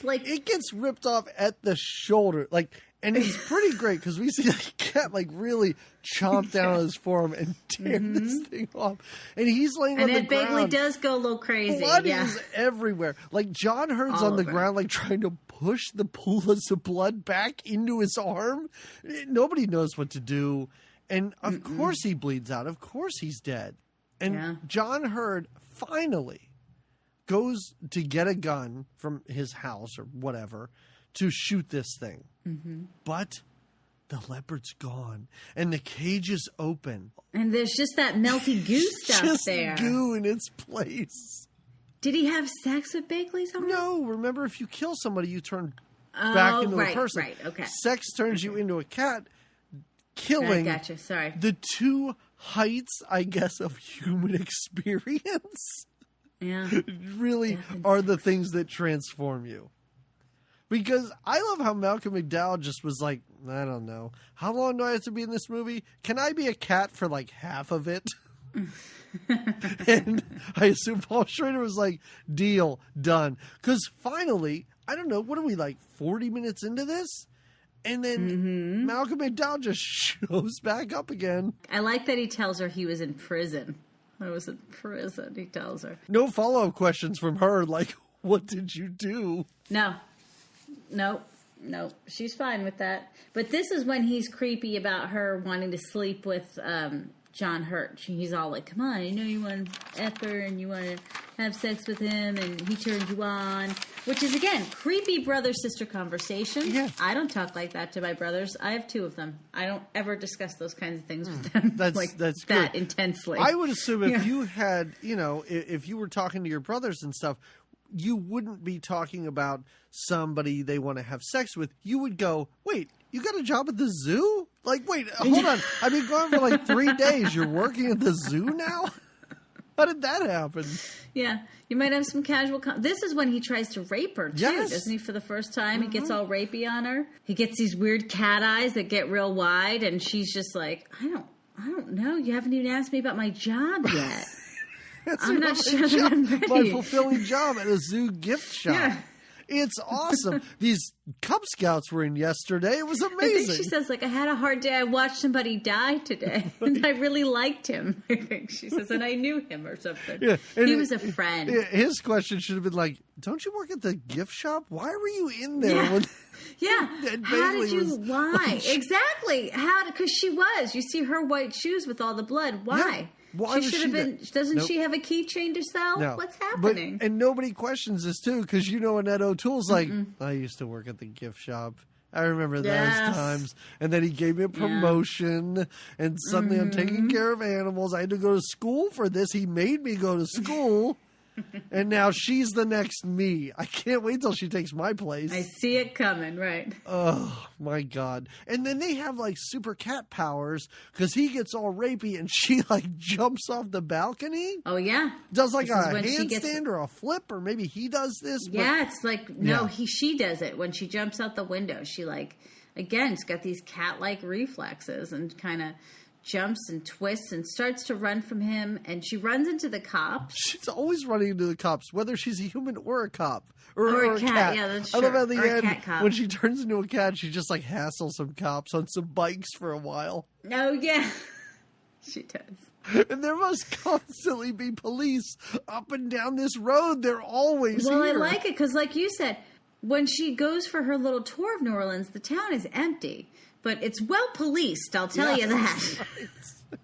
Like it gets ripped off at the shoulder. And it's pretty great because we see the cat like really chomp down on his forearm and tear this thing off. And he's laying on the ground. And Ed Begley does go a little crazy. Blood is everywhere. Like John Hurt's on the ground like trying to push the pools of blood back into his arm. Nobody knows what to do. And of course he bleeds out. Of course he's dead. And John Hurt finally goes to get a gun from his house or whatever to shoot this thing. But the leopard's gone, and the cage is open. And there's just that melty goo stuff just there. Goo in its place. Did he have sex with Bagley somehow? No, remember, if you kill somebody, you turn back into a person. Right, okay. Sex turns you into a cat. Killing I gotcha, sorry. the two heights, I guess, of human experience really are the things that transform you. Because I love how Malcolm McDowell just was like, I don't know, how long do I have to be in this movie? Can I be a cat for like half of it? And I assume Paul Schrader was like, deal, done. Because finally, I don't know, what are we, like 40 minutes into this? And then Malcolm McDowell just shows back up again. I like that he tells her he was in prison. I was in prison, he tells her. No follow-up questions from her, like, what did you do? No, she's fine with that. But this is when he's creepy about her wanting to sleep with John Hurt. He's all like, come on, I know you want to F her and you want to have sex with him and he turned you on. Which is, again, creepy brother-sister conversation. Yeah. I don't talk like that to my brothers. I have two of them. I don't ever discuss those kinds of things with them That's that good. intensely. I would assume if you had, if you were talking to your brothers and stuff, you wouldn't be talking about somebody they want to have sex with. You would go, wait, you got a job at the zoo? Like, wait, hold on. I've been gone for like 3 days. You're working at the zoo now? How did that happen? Yeah. You might have some casual... This is when he tries to rape her, too, doesn't he, for the first time? He gets all rapey on her. He gets these weird cat eyes that get real wide, and she's just like, I don't know. You haven't even asked me about my job yet. I'm not sure that I'm ready. My fulfilling job at a zoo gift shop. Yeah. It's awesome. These Cub Scouts were in yesterday. It was amazing. I think she says, like, I had a hard day. I watched somebody die today. And I really liked him. I think she says, and I knew him or something. Yeah, he was a friend. His question should have been like, don't you work at the gift shop? Why were you in there? Yeah. How did you, why? Exactly. Because she was. You see her white shoes with all the blood. Why? Yeah. Why she should have been. Doesn't she have a keychain to sell? No. What's happening? And nobody questions this too, because Annette O'Toole's like, I used to work at the gift shop. I remember those times. And then he gave me a promotion, and suddenly I'm taking care of animals. I had to go to school for this. He made me go to school. And now she's the next me. I can't wait till she takes my place. I see it coming, right? Oh, my God. And then they have, like, super cat powers because he gets all rapey and she, like, jumps off the balcony. Oh, yeah. Does, like, a handstand or a flip, or maybe he does this. Yeah, it's like, she does it. When she jumps out the window, she, like, again, it's got these cat-like reflexes and kind of jumps and twists and starts to run from him, and she runs into the cops. She's always running into the cops, whether she's a human or a cop. Or a cat. Yeah, that's true. I love at the end, when she turns into a cat, she just like hassles some cops on some bikes for a while. Oh, yeah. She does. And there must constantly be police up and down this road. They're always here. Well, I like it because, like you said, when she goes for her little tour of New Orleans, the town is empty. But it's well policed, I'll tell you that. Right.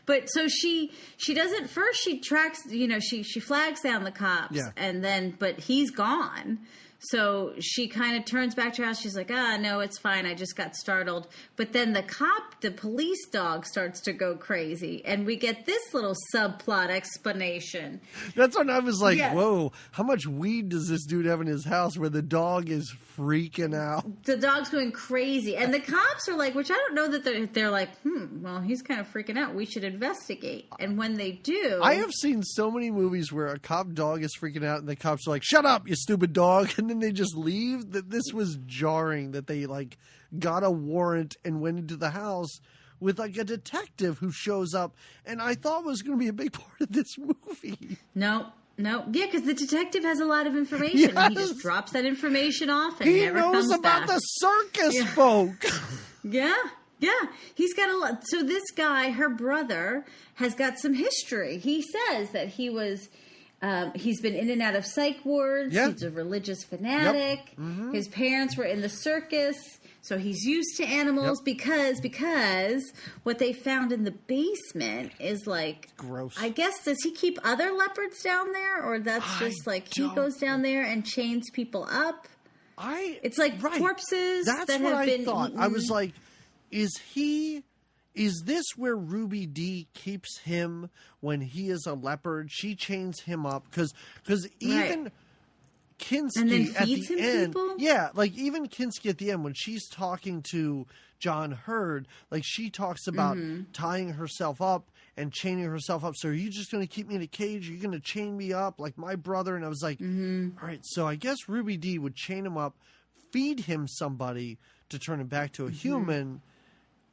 But so she doesn't, first she tracks, she flags down the cops, and then, but he's gone. So she kind of turns back to her house. She's like, no, it's fine. I just got startled. But then the police dog starts to go crazy. And we get this little subplot explanation. That's when I was like, whoa, how much weed does this dude have in his house where the dog is freaking out? The dog's going crazy. And the cops are like, which I don't know that they're like, well, he's kind of freaking out. We should investigate. And when they do. I have seen so many movies where a cop dog is freaking out and the cops are like, shut up, you stupid dog. And then they just leave. That this was jarring that they like got a warrant and went into the house with like a detective who shows up, and I thought was going to be a big part of this movie. No, yeah, because the detective has a lot of information. Yes. And he just drops that information off and never comes back. He knows about the circus folk. Yeah, he's got a lot. So this guy, her brother, has got some history. He says that he was. He's been in and out of psych wards. Yeah. He's a religious fanatic. Yep. Mm-hmm. His parents were in the circus, so he's used to animals because what they found in the basement is like gross. I guess, does he keep other leopards down there, or that's just like he goes down there and chains people up? It's like corpses That's that what have I been thought. eaten. I was like, is this where Ruby Dee keeps him when he is a leopard? She chains him up because even Kinski and then at feeds the him end, people? yeah, like even Kinski at the end when she's talking to John Hurd, like she talks about tying herself up and chaining herself up. So are you just going to keep me in a cage? Are you going to chain me up like my brother? And I was like, all right, so I guess Ruby Dee would chain him up, feed him somebody to turn him back to a human,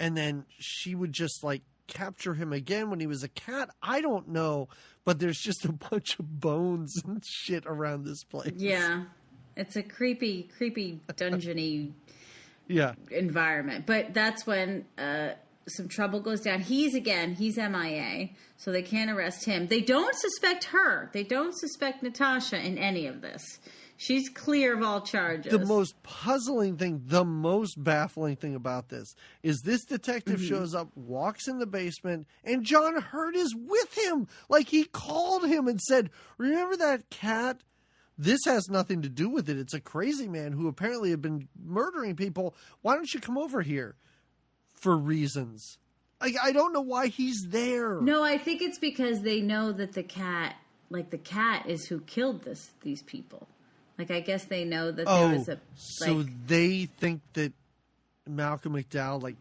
and then she would just like capture him again when he was a cat. I don't know, but there's just a bunch of bones and shit around this place. Yeah. It's a creepy dungeony environment. But that's when some trouble goes down. He's MIA, so they can't arrest him. They don't suspect her. They don't suspect Natasha in any of this. She's clear of all charges. The most puzzling thing, the most baffling thing about this is this detective shows up, walks in the basement, and John Hurt is with him. Like he called him and said, remember that cat? This has nothing to do with it. It's a crazy man who apparently had been murdering people. Why don't you come over here? For reasons. I don't know why he's there. No, I think it's because they know that the cat is who killed these people. Like, I guess they know that there was a... so they think that Malcolm McDowell, like,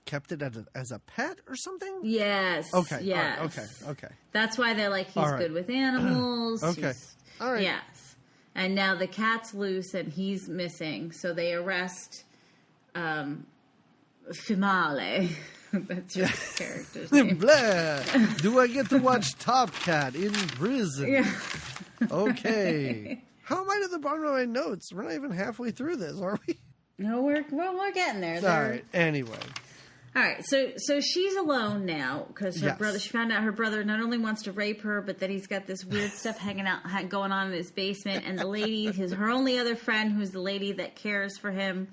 kept it as a pet or something? Yes. Okay. Yes. Right, okay. That's why they're like, he's good with animals. Okay. All right. Yes. And now the cat's loose and he's missing. So they arrest Fimale. That's your character's name. Blah. Do I get to watch Top Cat in prison? Yeah. Okay. How am I to the bottom of my notes? We're not even halfway through this, are we? No, we're getting there. All right. Anyway. All right. So she's alone now because her brother. She found out her brother not only wants to rape her, but that he's got this weird stuff going on in his basement. And the lady, her only other friend, who's the lady that cares for him,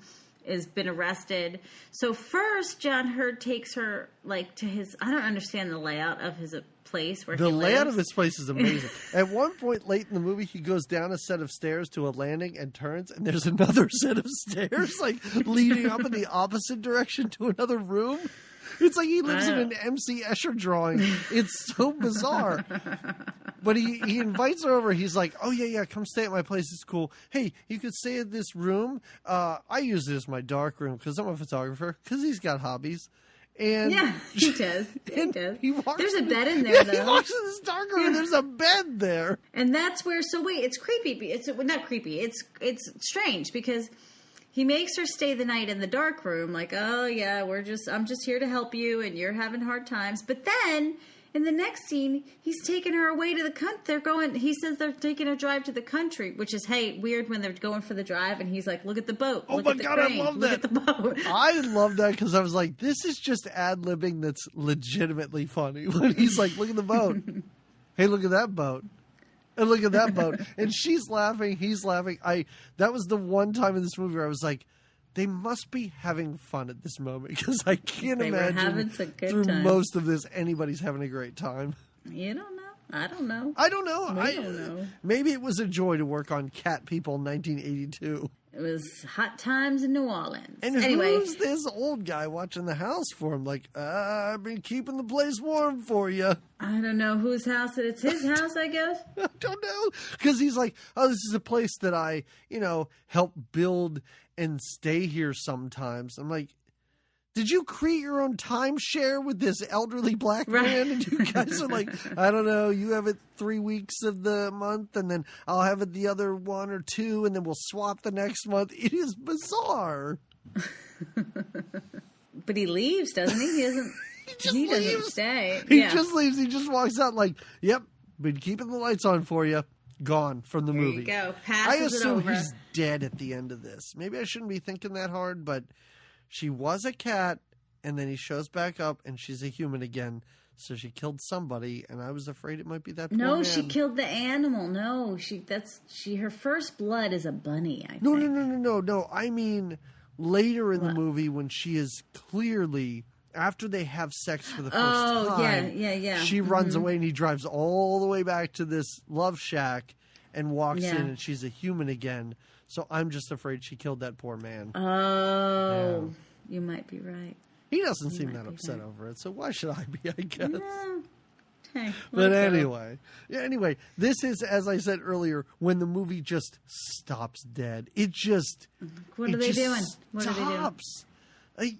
has been arrested. So first, John Hurd takes her to his. I don't understand the layout of his place where he lives. The layout of his place is amazing. At one point late in the movie, he goes down a set of stairs to a landing and turns, and there's another set of stairs leading up in the opposite direction to another room. It's like he lives in an M.C. Escher drawing. It's so bizarre. But he invites her over. He's like, oh, yeah, come stay at my place. It's cool. Hey, you could stay at this room. I use it as my dark room because I'm a photographer, because he's got hobbies. And yeah, he does. He does. There's a bed in there, yeah, though. He walks in this dark room, and there's a bed there. And that's where, it's creepy. It's not creepy. It's strange because he makes her stay the night in the dark room, like, oh, yeah, I'm just here to help you, and you're having hard times. But then, in the next scene, he's taking her away to the country. He says they're taking a drive to the country, which is, weird when they're going for the drive, and he's like, look at the boat. Oh, my God, I love that. Look at the boat. I love that because I was like, this is just ad-libbing that's legitimately funny. When he's like, look at the boat. Hey, look at that boat. And look at that boat. And she's laughing. He's laughing. That was the one time in this movie where I was like, they must be having fun at this moment because I can't imagine through most of this anybody's having a great time. You don't know. I don't know. I don't know. I don't know. Maybe it was a joy to work on Cat People in 1982. It was hot times in New Orleans. And who's this old guy watching the house for him? Like, I've been keeping the place warm for you. I don't know whose house it is. It's his house, I guess. I don't know. Because he's like, oh, this is a place that I, help build and stay here sometimes. I'm like, did you create your own timeshare with this elderly black man? And you guys are like, I don't know, you have it 3 weeks of the month, and then I'll have it the other 1 or 2, and then we'll swap the next month. It is bizarre. But he leaves, doesn't he? He doesn't stay. He just leaves. He just walks out like, yep, been keeping the lights on for you. Gone from the movie. There you go. I assume he's dead at the end of this. Maybe I shouldn't be thinking that hard, but she was a cat, and then he shows back up, and she's a human again. So she killed somebody, and I was afraid it might be that poor man. No, she killed the animal. No, her first blood is a bunny, I think. No. I mean, later in the movie when she is clearly, after they have sex for the first time. Yeah. She runs away, and he drives all the way back to this love shack and walks in, and she's a human again. So I'm just afraid she killed that poor man. Oh, you might be right. He doesn't seem that upset over it, so why should I be, I guess? No. Hey, But anyway, this is, as I said earlier, when the movie just stops dead. It just What are they doing? What are they doing? Like,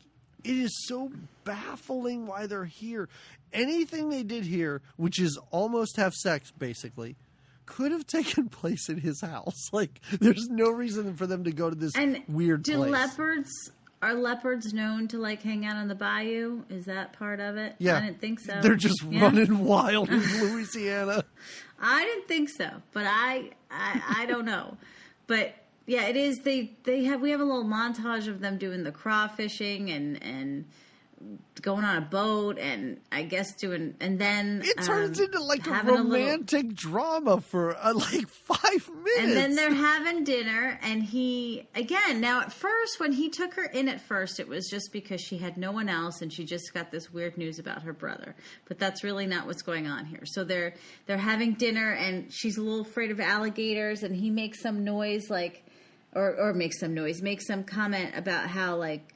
it is so baffling why they're here. Anything they did here, which is almost have sex, basically, could have taken place in his house. Like, there's no reason for them to go to this weird place. Are leopards known to like hang out on the bayou? Is that part of it? Yeah. I didn't think so. They're just running wild in Louisiana. I didn't think so, but I don't know. But yeah, it is. We have a little montage of them doing the crawfishing and going on a boat and I guess and then it turns into like a romantic drama for like 5 minutes. And then they're having dinner and now at first when he took her in at first it was just because she had no one else and she just got this weird news about her brother. But that's really not what's going on here. So they're having dinner and she's a little afraid of alligators and he makes some noise makes some comment about how like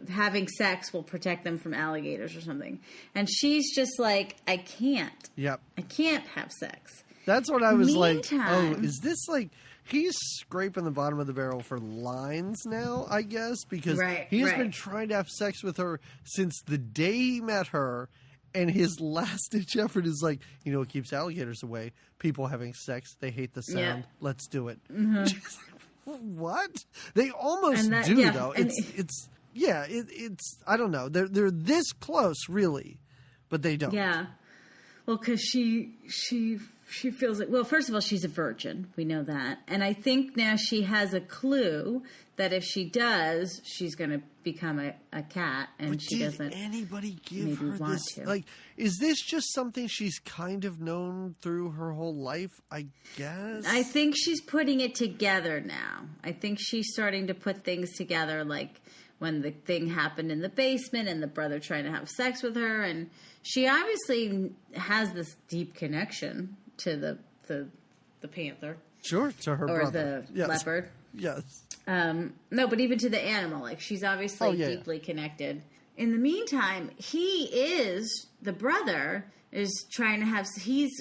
having sex will protect them from alligators or something. And she's just like, I can't. Yep. I can't have sex. That's what I was like, oh, is this like, he's scraping the bottom of the barrel for lines now, I guess, because he's been trying to have sex with her since the day he met her, and his last-ditch effort is like, what keeps alligators away? People having sex. They hate the sound. Yeah. Let's do it. Mm-hmm. What? They almost do, though. It's I don't know. They're this close, really, but they don't. Yeah. Well, because she feels like, well, first of all, she's a virgin. We know that. And I think now she has a clue that if she does, she's going to become a cat. And but she doesn't. Anybody give her want this? to. Like, is this just something she's kind of known through her whole life? I guess. I think she's putting it together now. I think she's starting to put things together, like when the thing happened in the basement and the brother trying to have sex with her. And she obviously has this deep connection to the panther. Sure, to her brother. Or the leopard. Yes. No, but even to the animal. Like, she's obviously deeply connected. In the meantime, the brother is trying to have,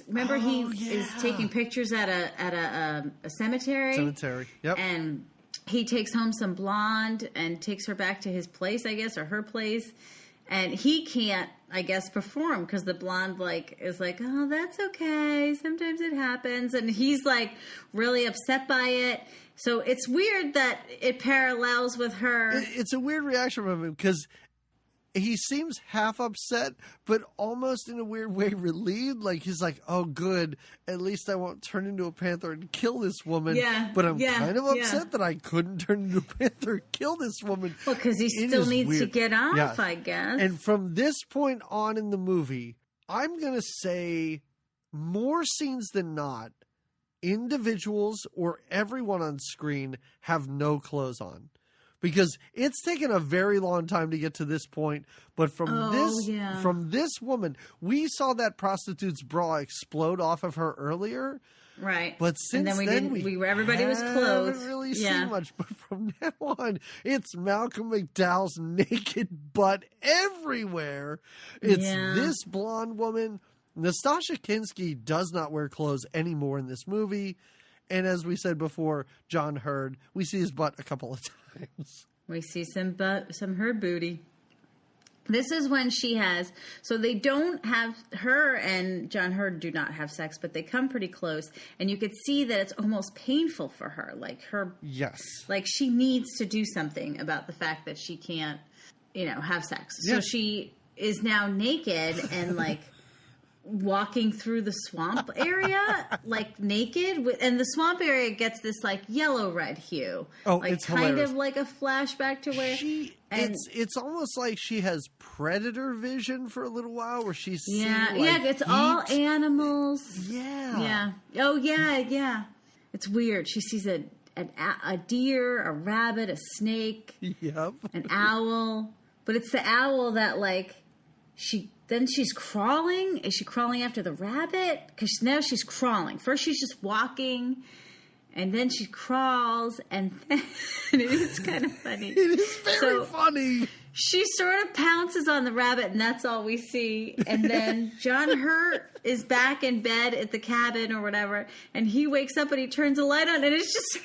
remember he is taking pictures at a cemetery. Cemetery, yep. And he takes home some blonde and takes her back to his place, I guess, or her place. And he can't, I guess, perform because the blonde is like, oh, that's okay. Sometimes it happens. And he's like really upset by it. So it's weird that it parallels with her. It's a weird reaction from him because he seems half upset, but almost in a weird way relieved. Like, he's like, oh, good. At least I won't turn into a panther and kill this woman. Yeah, but I'm kind of upset that I couldn't turn into a panther and kill this woman. Well, because he still needs to get off, I guess. And from this point on in the movie, I'm going to say more scenes than not, individuals or everyone on screen have no clothes on. Because it's taken a very long time to get to this point, but from this woman, we saw that prostitute's bra explode off of her earlier, right? But since everybody was clothed. Haven't really seen much. But from now on, it's Malcolm McDowell's naked butt everywhere. It's this blonde woman. Nastasha Kinski does not wear clothes anymore in this movie. And as we said before, John Hurd, we see his butt a couple of times. We see some Hurd booty. This is when so they don't have, her and John Hurd do not have sex, but they come pretty close. And you could see that it's almost painful for her. Like she needs to do something about the fact that she can't, have sex. Yeah. So she is now naked and walking through the swamp area, naked, and the swamp area gets this yellow red hue. Oh, it's kind hilarious. of like a flashback to where it's almost like she has predator vision for a little while, where she's seeing, it's heat. all animals. Yeah. Oh yeah. It's weird. She sees a deer, a rabbit, a snake, an owl, but it's the owl that Then she's crawling. Is she crawling after the rabbit? Because now she's crawling. First she's just walking, And then she crawls, and then it is kind of funny. It is very funny. She sort of pounces on the rabbit, and that's all we see. And then John Hurt is back in bed at the cabin or whatever, and he wakes up and he turns the light on, and it's just...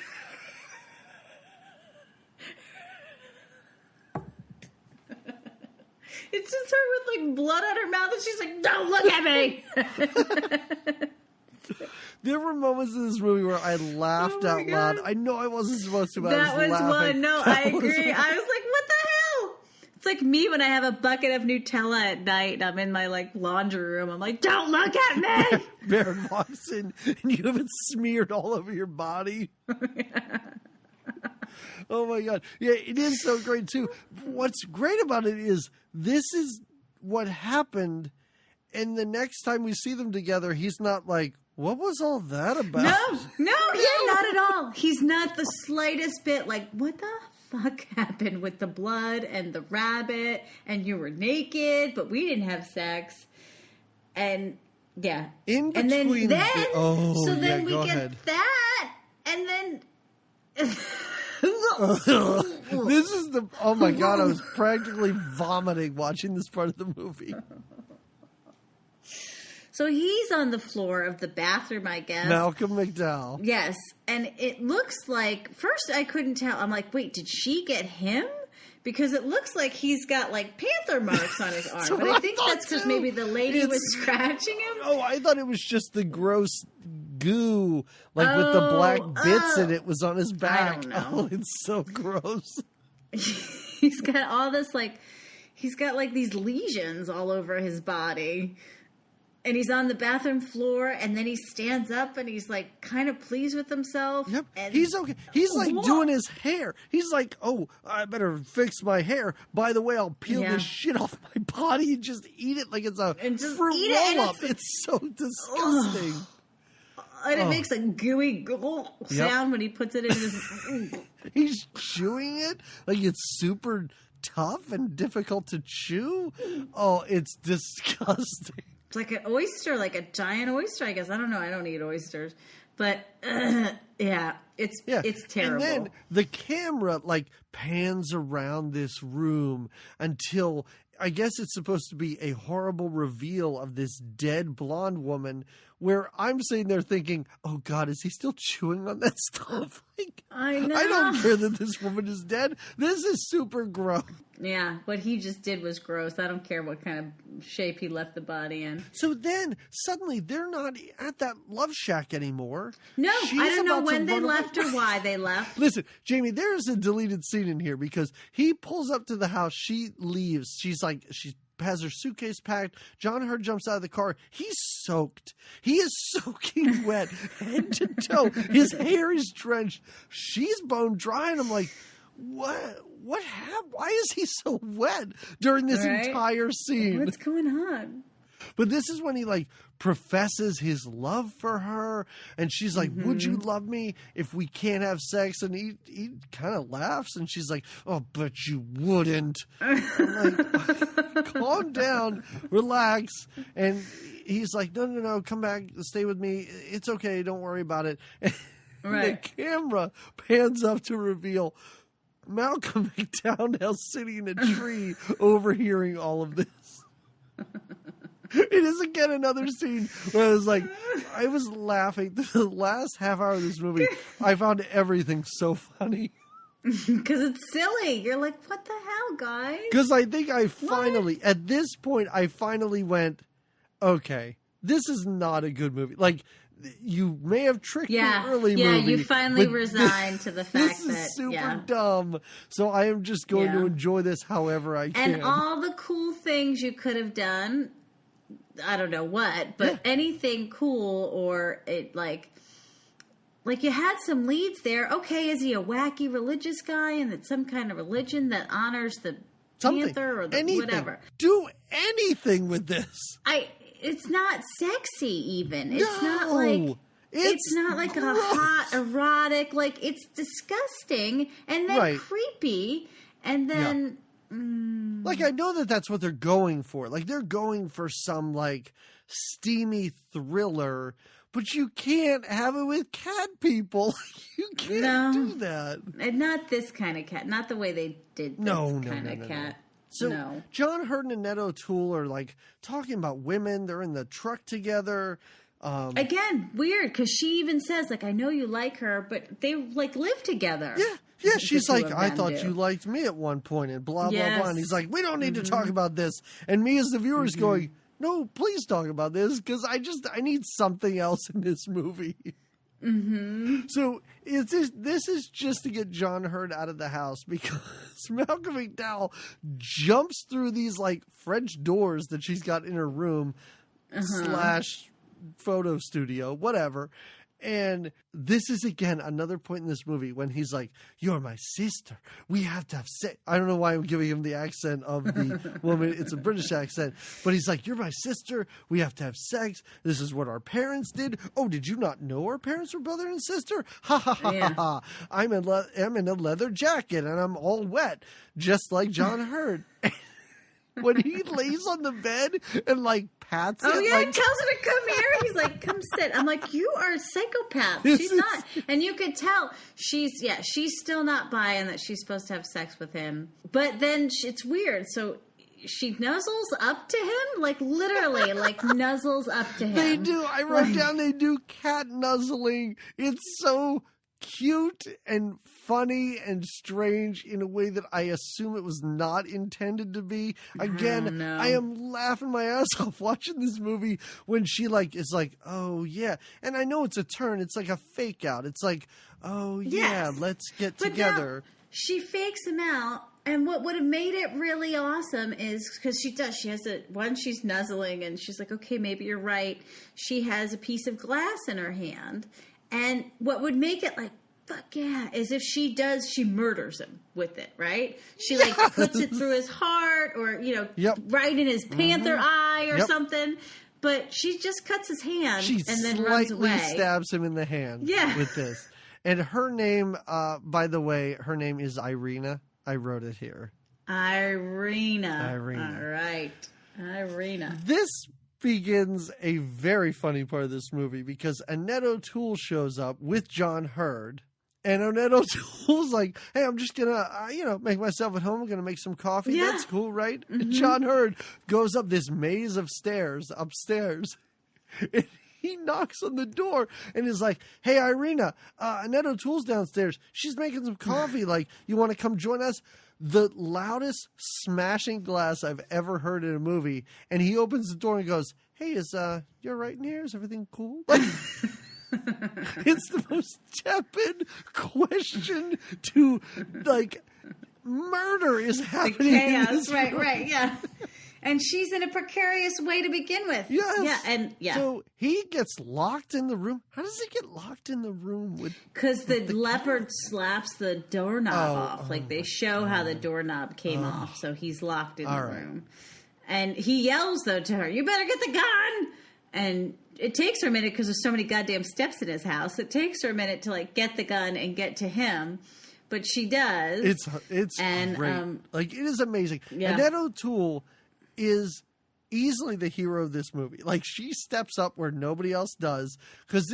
It's just her with, like, blood on her mouth, and she's like, don't look at me! There were moments in this movie where I laughed out loud. I know I wasn't supposed to, but that I was laughing. One. No, I agree. I was like, what the hell? It's like me when I have a bucket of Nutella at night and I'm in my, like, laundry room. I'm like, don't look at me! Baron walks in and you have it smeared all over your body. Oh, my God. Yeah, it is so great, too. What's great about it is this is what happened, and the next time we see them together, he's not like, what was all that about? No, not at all. He's not the slightest bit like, what the fuck happened with the blood and the rabbit, and you were naked, but we didn't have sex. And, yeah. In and between... then we get ahead. that, and then... This is the... Oh, my God, I was practically vomiting watching this part of the movie. So he's on the floor of the bathroom, I guess. Malcolm McDowell. Yes. And it looks like... First, I couldn't tell. I'm like, wait, did she get him? Because it looks like he's got, like, panther marks on his arm. But I think that's because maybe the lady was scratching him. Oh, I thought it was just the gross goo, like with the black bits in it, was on his back. I don't know. Oh, it's so gross. He's got all this, like... He's got, like, these lesions all over his body. And he's on the bathroom floor, and then he stands up, and he's, like, kind of pleased with himself. Yep, and he's okay. He's, like, doing his hair. He's like, oh, I better fix my hair. By the way, I'll peel this shit off my body and just eat it like it's a fruit roll-up. It's so disgusting. And it makes a gooey sound when he puts it in his... He's chewing it like it's super tough and difficult to chew. Oh, it's disgusting. It's like an oyster, like a giant oyster, I guess. I don't know. I don't eat oysters. But, it's terrible. And then the camera, like, pans around this room until, I guess it's supposed to be a horrible reveal of this dead blonde woman, where I'm sitting there thinking, oh, God, is he still chewing on that stuff? Like, I know. I don't care that this woman is dead. This is super gross. Yeah, what he just did was gross. I don't care what kind of shape he left the body in. So then, suddenly, they're not at that love shack anymore. No, I don't know when they left or why they left. Listen, Jamie, there's a deleted scene in here because he pulls up to the house. She leaves. She has her suitcase packed. John Hurt jumps out of the car. He's soaked. He is soaking wet head to toe. His hair is drenched. She's bone dry, and I'm like, what happened? Why is he so wet during this entire scene? What's going on? But this is when he, like, professes his love for her, and she's like, would you love me if we can't have sex? And he kind of laughs, and she's like, oh, but you wouldn't. I'm like, calm down, relax. And he's like, no, come back, stay with me. It's okay, don't worry about it. And the camera pans up to reveal Malcolm McDowell now sitting in a tree overhearing all of this. It is again another scene where I was laughing the last half hour of this movie. I found everything so funny. Because it's silly. You're like, what the hell, guys? Because I think at this point, I finally went, okay, this is not a good movie. Like, you may have tricked the early movie. Yeah, you finally resigned to the fact that... This is super dumb. So I am just going to enjoy this however I can. And all the cool things you could have done, I don't know what, but anything cool or it like you had some leads there. Okay, is he a wacky religious guy and it's some kind of religion that honors the panther or whatever? Do anything with this. It's not sexy even. It's not like it's not like a hot erotic, like it's disgusting and then creepy and then like, I know that that's what they're going for. Like, they're going for some, like, steamy thriller, But you can't have it with cat people. You can't do that. And not this kind of cat. Not the way they did this kind of cat. So John Hurt and Annette O'Toole are like talking about women. They're in the truck together. Again, weird, because she even says, like, I know you like her, but they, like, live together. Yeah, she's like, I thought you liked me at one point, and blah, blah, blah. And he's like, we don't need to talk about this. And me as the viewer is going, no, please talk about this, because I need something else in this movie. So this is just to get John Hurt out of the house, because Malcolm McDowell jumps through these, like, French doors that she's got in her room, / photo studio, whatever. And this is, again, another point in this movie when he's like, you're my sister. We have to have sex. I don't know why I'm giving him the accent of the woman. It's a British accent. But he's like, you're my sister. We have to have sex. This is what our parents did. Oh, did you not know our parents were brother and sister? Ha, ha, ha, ha, ha. I'm in a leather jacket and I'm all wet, just like John Hurt. When he lays on the bed and, like, pats it. Oh, yeah, like, and tells her to come here. He's like, come sit. I'm like, you are a psychopath. She's not. And you could tell she's still not buying that she's supposed to have sex with him. But then it's weird. So she nuzzles up to him, like, literally, like, nuzzles up to him. They do. I wrote down they do cat nuzzling. It's so cute and funny and strange in a way that I assume it was not intended to be. Again, I am laughing my ass off watching this movie when she is like, oh yeah. And I know it's a turn. It's like a fake out. It's like, oh yeah, let's get together. Now, she fakes him out. And what would have made it really awesome is because she has she's nuzzling and she's like, okay, maybe you're right. She has a piece of glass in her hand. And what would make it like, fuck yeah, is if she murders him with it, right? She like puts it through his heart or, right in his panther eye or something. But she just cuts his hand and then runs away. She slightly stabs him in the hand with this. And her name, by the way, her name is Irena. I wrote it here. Irena. All right. Irena. This begins a very funny part of this movie because Annette O'Toole shows up with John Hurt, and Annette O'Toole's like, hey, I'm just gonna make myself at home. I'm gonna make some coffee. That's cool, right? And John Hurt goes up this maze of stairs upstairs, and he knocks on the door and is like, hey, Irena, Annette O'Toole's downstairs. She's making some coffee. Like, you want to come join us? The loudest smashing glass I've ever heard in a movie. And he opens the door and goes, hey, is you're right in here? Is everything cool? Like, it's the most tepid question to, like, murder is happening. Chaos, right, yeah. And she's in a precarious way to begin with. Yes. So he gets locked in the room. How does he get locked in the room with? Because the leopard slaps the doorknob off. Like they show how the doorknob came off. So he's locked in the room. And he yells though to her, "You better get the gun!" And it takes her a minute because there's so many goddamn steps in his house. It takes her a minute to like get the gun and get to him. But she does. It's great. Like it is amazing. Yeah. Annette O'Toole is easily the hero of this movie. Like she steps up where nobody else does because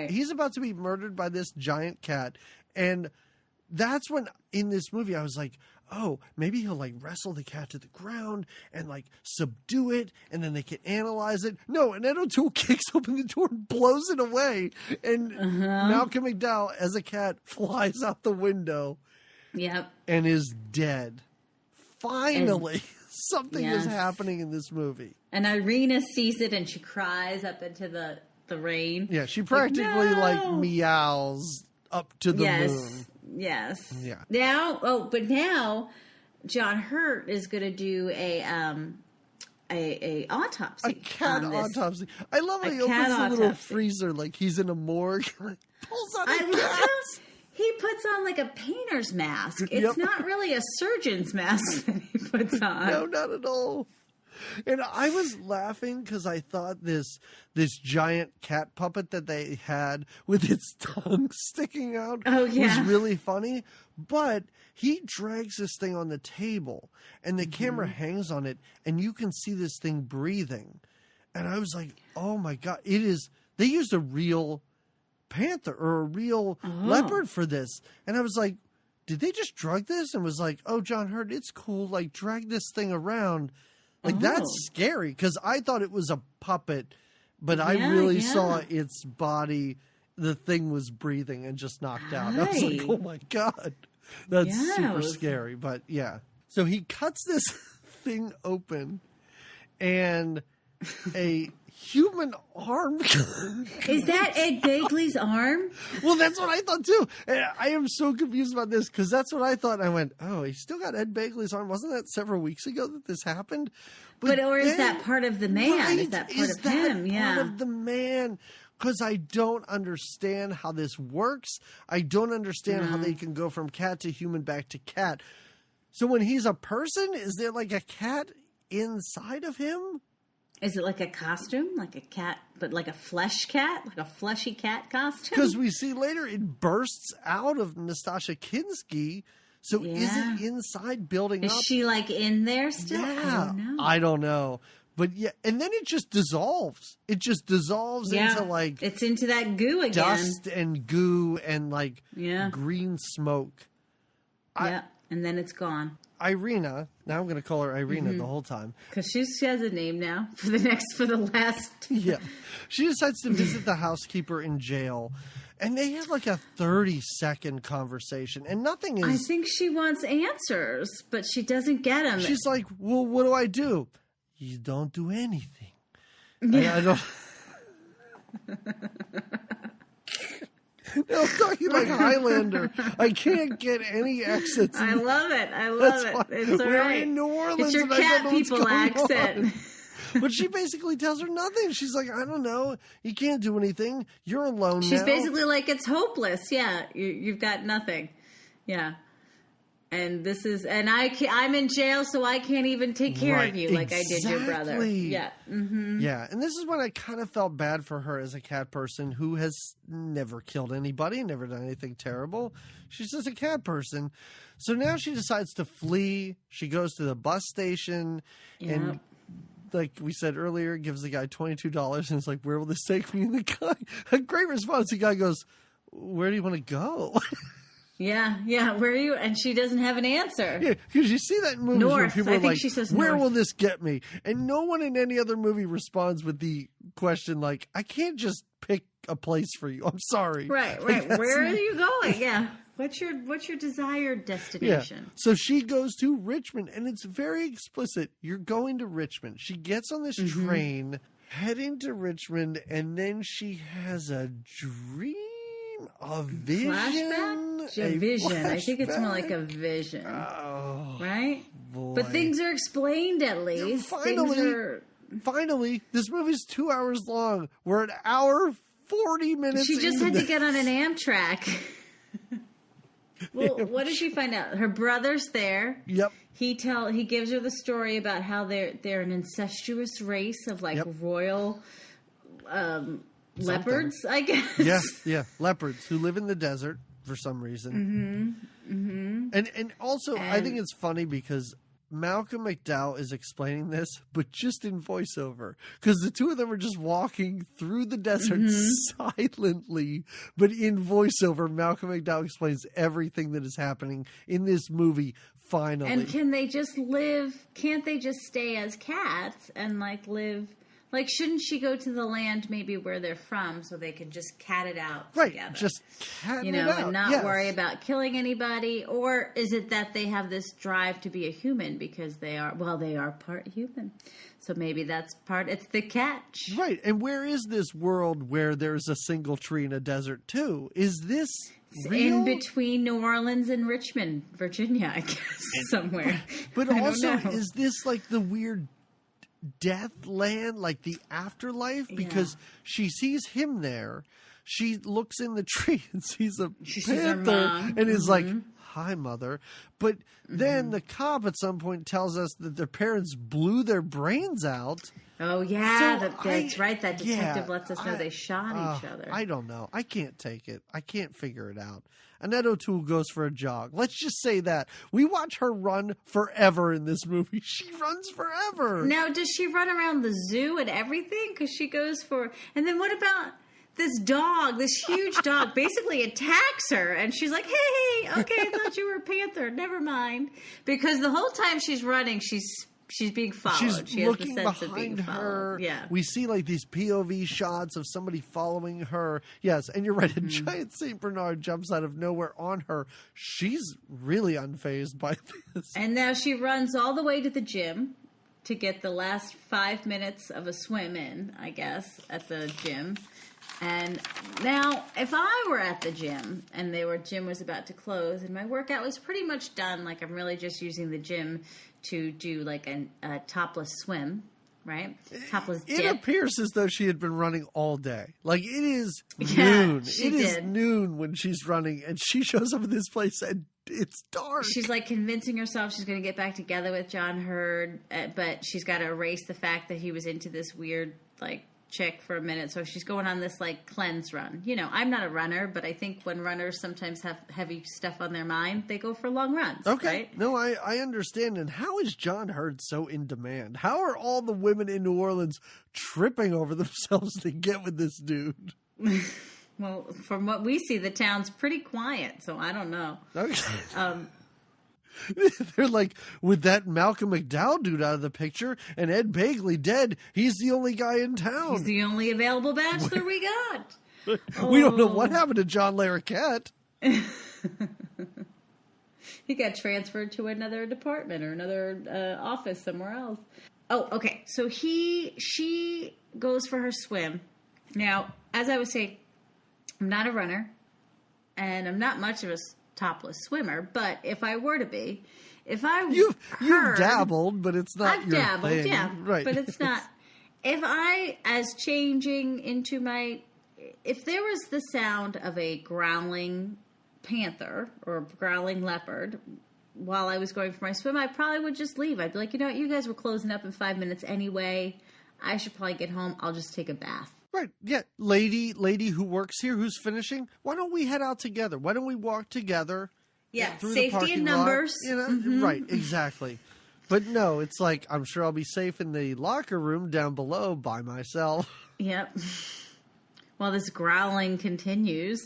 he's about to be murdered by this giant cat, and that's when in this movie I was like, oh, maybe he'll like wrestle the cat to the ground and like subdue it, and then they can analyze it. No, Annette O'Toole kicks open the door and blows it away, and Malcolm McDowell as a cat flies out the window, and is dead. Finally. Something is happening in this movie. And Irena sees it and she cries up into the rain. Yeah, she practically like meows up to the moon. Yes. Yeah. Now John Hurt is going to do a autopsy. A cat autopsy. I love how he opens the little freezer like he's in a morgue. Pulls out a cat. He puts on like a painter's mask. It's not really a surgeon's mask that he puts on. No, not at all. And I was laughing because I thought this giant cat puppet that they had with its tongue sticking out was really funny. But he drags this thing on the table and the camera hangs on it and you can see this thing breathing. And I was like, oh my God, it is they used a real panther or a real leopard for this. And I was like, did they just drug this? And was like, oh, John Hurt, it's cool. Like, drag this thing around. Like, that's scary because I thought it was a puppet, but I really saw its body. The thing was breathing and just knocked out. I was like, oh my God, that's super scary. But yeah. So he cuts this thing open and a human arm. Is that Ed Begley's arm? Well, that's what I thought too. And I am so confused about this because that's what I thought. And I went, oh, he still got Ed Begley's arm. Wasn't that several weeks ago that this happened? Or is that part of the man? Right, is that part of him? Part of the man. Because I don't understand how this works. I don't understand how they can go from cat to human back to cat. So when he's a person, is there like a cat inside of him? Is it like a costume? Like a cat, but like a flesh cat? Like a fleshy cat costume? Because we see later it bursts out of Nastasha Kinski. So is it inside building up? Is she like in there still? Yeah. I don't know. But yeah, and then it just dissolves. It just dissolves into like... It's into that goo again. Dust and goo and like green smoke. And then it's gone. Irena, now I'm going to call her Irena the whole time. Because she has a name now for the last... Yeah. She decides to visit the housekeeper in jail. And they have like a 30-second conversation. And nothing is... I think she wants answers, but she doesn't get them. She's like, well, what do I do? You don't do anything. Yeah. I don't... No, I'm talking like Highlander. I can't get any exits. I love it. It's all we're right. in New Orleans. It's your cat people accent. But she basically tells her nothing. She's like, I don't know. You can't do anything. You're alone now. She's basically like, it's hopeless. Yeah, you've got nothing. Yeah. And this is, and I'm in jail, so I can't even take care of you like I did your brother. Yeah. Mm-hmm. Yeah. And this is when I kind of felt bad for her as a cat person who has never killed anybody, never done anything terrible. She's just a cat person. So now she decides to flee. She goes to the bus station and, like we said earlier, gives the guy $22 and is like, where will this take me? And the guy, a great response. The guy goes, where do you want to go? Yeah. Where are you? And she doesn't have an answer. Yeah, because you see that in movies where people are like, she says where north. will this get me? And no one in any other movie responds with the question like, I can't just pick a place for you. I'm sorry. Right. Where are you going? Yeah. What's your desired destination? Yeah. So she goes to Richmond, and it's very explicit. You're going to Richmond. She gets on this train, heading to Richmond, and then she has a dream. A vision? Flashback? A vision. Flashback? I think it's more like a vision. Oh, right? Boy. But things are explained at least. Finally, this movie's 2 hours long. We're an hour, 40 minutes. She just had to get on an Amtrak. Well, what did she find out? Her brother's there. Yep. He gives her the story about how they're an incestuous race of like royal leopards, I guess. Yeah, leopards who live in the desert for some reason. And also, I think it's funny because Malcolm McDowell is explaining this, but just in voiceover, because the two of them are just walking through the desert silently, but in voiceover, Malcolm McDowell explains everything that is happening in this movie. Finally, and can they just live? Can't they just stay as cats and like live? Like, shouldn't she go to the land maybe where they're from so they can just cat it out together? Just cat it out. And not worry about killing anybody? Or is it that they have this drive to be a human because they are part human. So maybe that's it's the catch. Right. And where is this world where there's a single tree in a desert too? Is this real? In between New Orleans and Richmond, Virginia, I guess, somewhere. But also, is this like the weird death land, like the afterlife? Because she sees him there, she looks in the tree and sees a panther and is like, hi, mother. But then the cop at some point tells us that their parents blew their brains out. Oh yeah, so that's right. That detective lets us know they shot each other. I don't know. I can't take it. I can't figure it out. Annette O'Toole goes for a jog. Let's just say that. We watch her run forever in this movie. She runs forever. Now, does she run around the zoo and everything? Because she goes for... And then what about... this dog, this huge dog, basically attacks her, and she's like, "Hey, okay, I thought you were a panther. Never mind." Because the whole time she's running, she's being followed. She's looking behind her. Yeah, we see like these POV shots of somebody following her. Yes, and you're right. A giant Saint Bernard jumps out of nowhere on her. She's really unfazed by this. And now she runs all the way to the gym to get the last 5 minutes of a swim in, I guess, at the gym. And now, if I were at the gym and gym was about to close and my workout was pretty much done, like I'm really just using the gym to do like a topless swim, right? Topless dip. It appears as though she had been running all day. Like, it is noon. It is noon when she's running, and she shows up at this place and it's dark. She's like convincing herself she's going to get back together with John Hurd, but she's got to erase the fact that he was into this weird like chick for a minute. So she's going on this like cleanse run. You know, I'm not a runner, but I think when runners sometimes have heavy stuff on their mind, they go for long runs. Okay. Right? No, I understand. And how is John Hurd so in demand? How are all the women in New Orleans tripping over themselves to get with this dude? Well, from what we see, the town's pretty quiet, so I don't know. Okay. They're like, with that Malcolm McDowell dude out of the picture and Ed Begley dead, he's the only guy in town. He's the only available bachelor we got. We don't know what happened to John Larroquette. He got transferred to another department or another office somewhere else. Oh, okay. So she goes for her swim. Now, as I was saying, I'm not a runner, and I'm not much of a topless swimmer, but if I were to be, you've dabbled, but it's not your dabbled, thing. Yeah, right. But it's not. If there was the sound of a growling panther or growling leopard while I was going for my swim, I probably would just leave. I'd be like, you know what, you guys were closing up in 5 minutes anyway. I should probably get home. I'll just take a bath. Right, yeah. Lady who works here, who's finishing, why don't we head out together? Why don't we walk together? Yeah, through safety the parking in lot? numbers. You know? Right, exactly. But no, it's like, I'm sure I'll be safe in the locker room down below by myself. Yep. Well, this growling continues.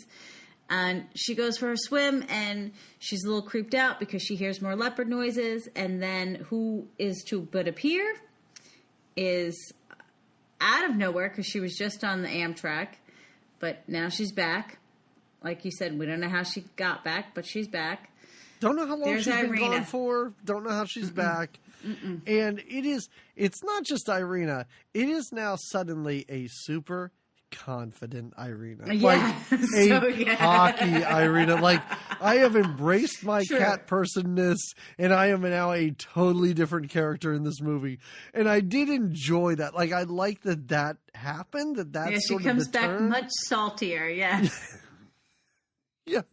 And she goes for her swim, and she's a little creeped out because she hears more leopard noises. And then who is to but appear is out of nowhere, because she was just on the Amtrak, but now she's back. Like you said, we don't know how she got back, but she's back. Don't know how long There's she's been Irena. gone for. Don't know how she's back. And it's not just Irena. It is now suddenly a super confident Irena. Yeah. Cocky Irena. Like, I have embraced my cat personness, and I am now a totally different character in this movie. And I did enjoy that. Like, I like that happened. That's she comes back much saltier. Yeah. Yes.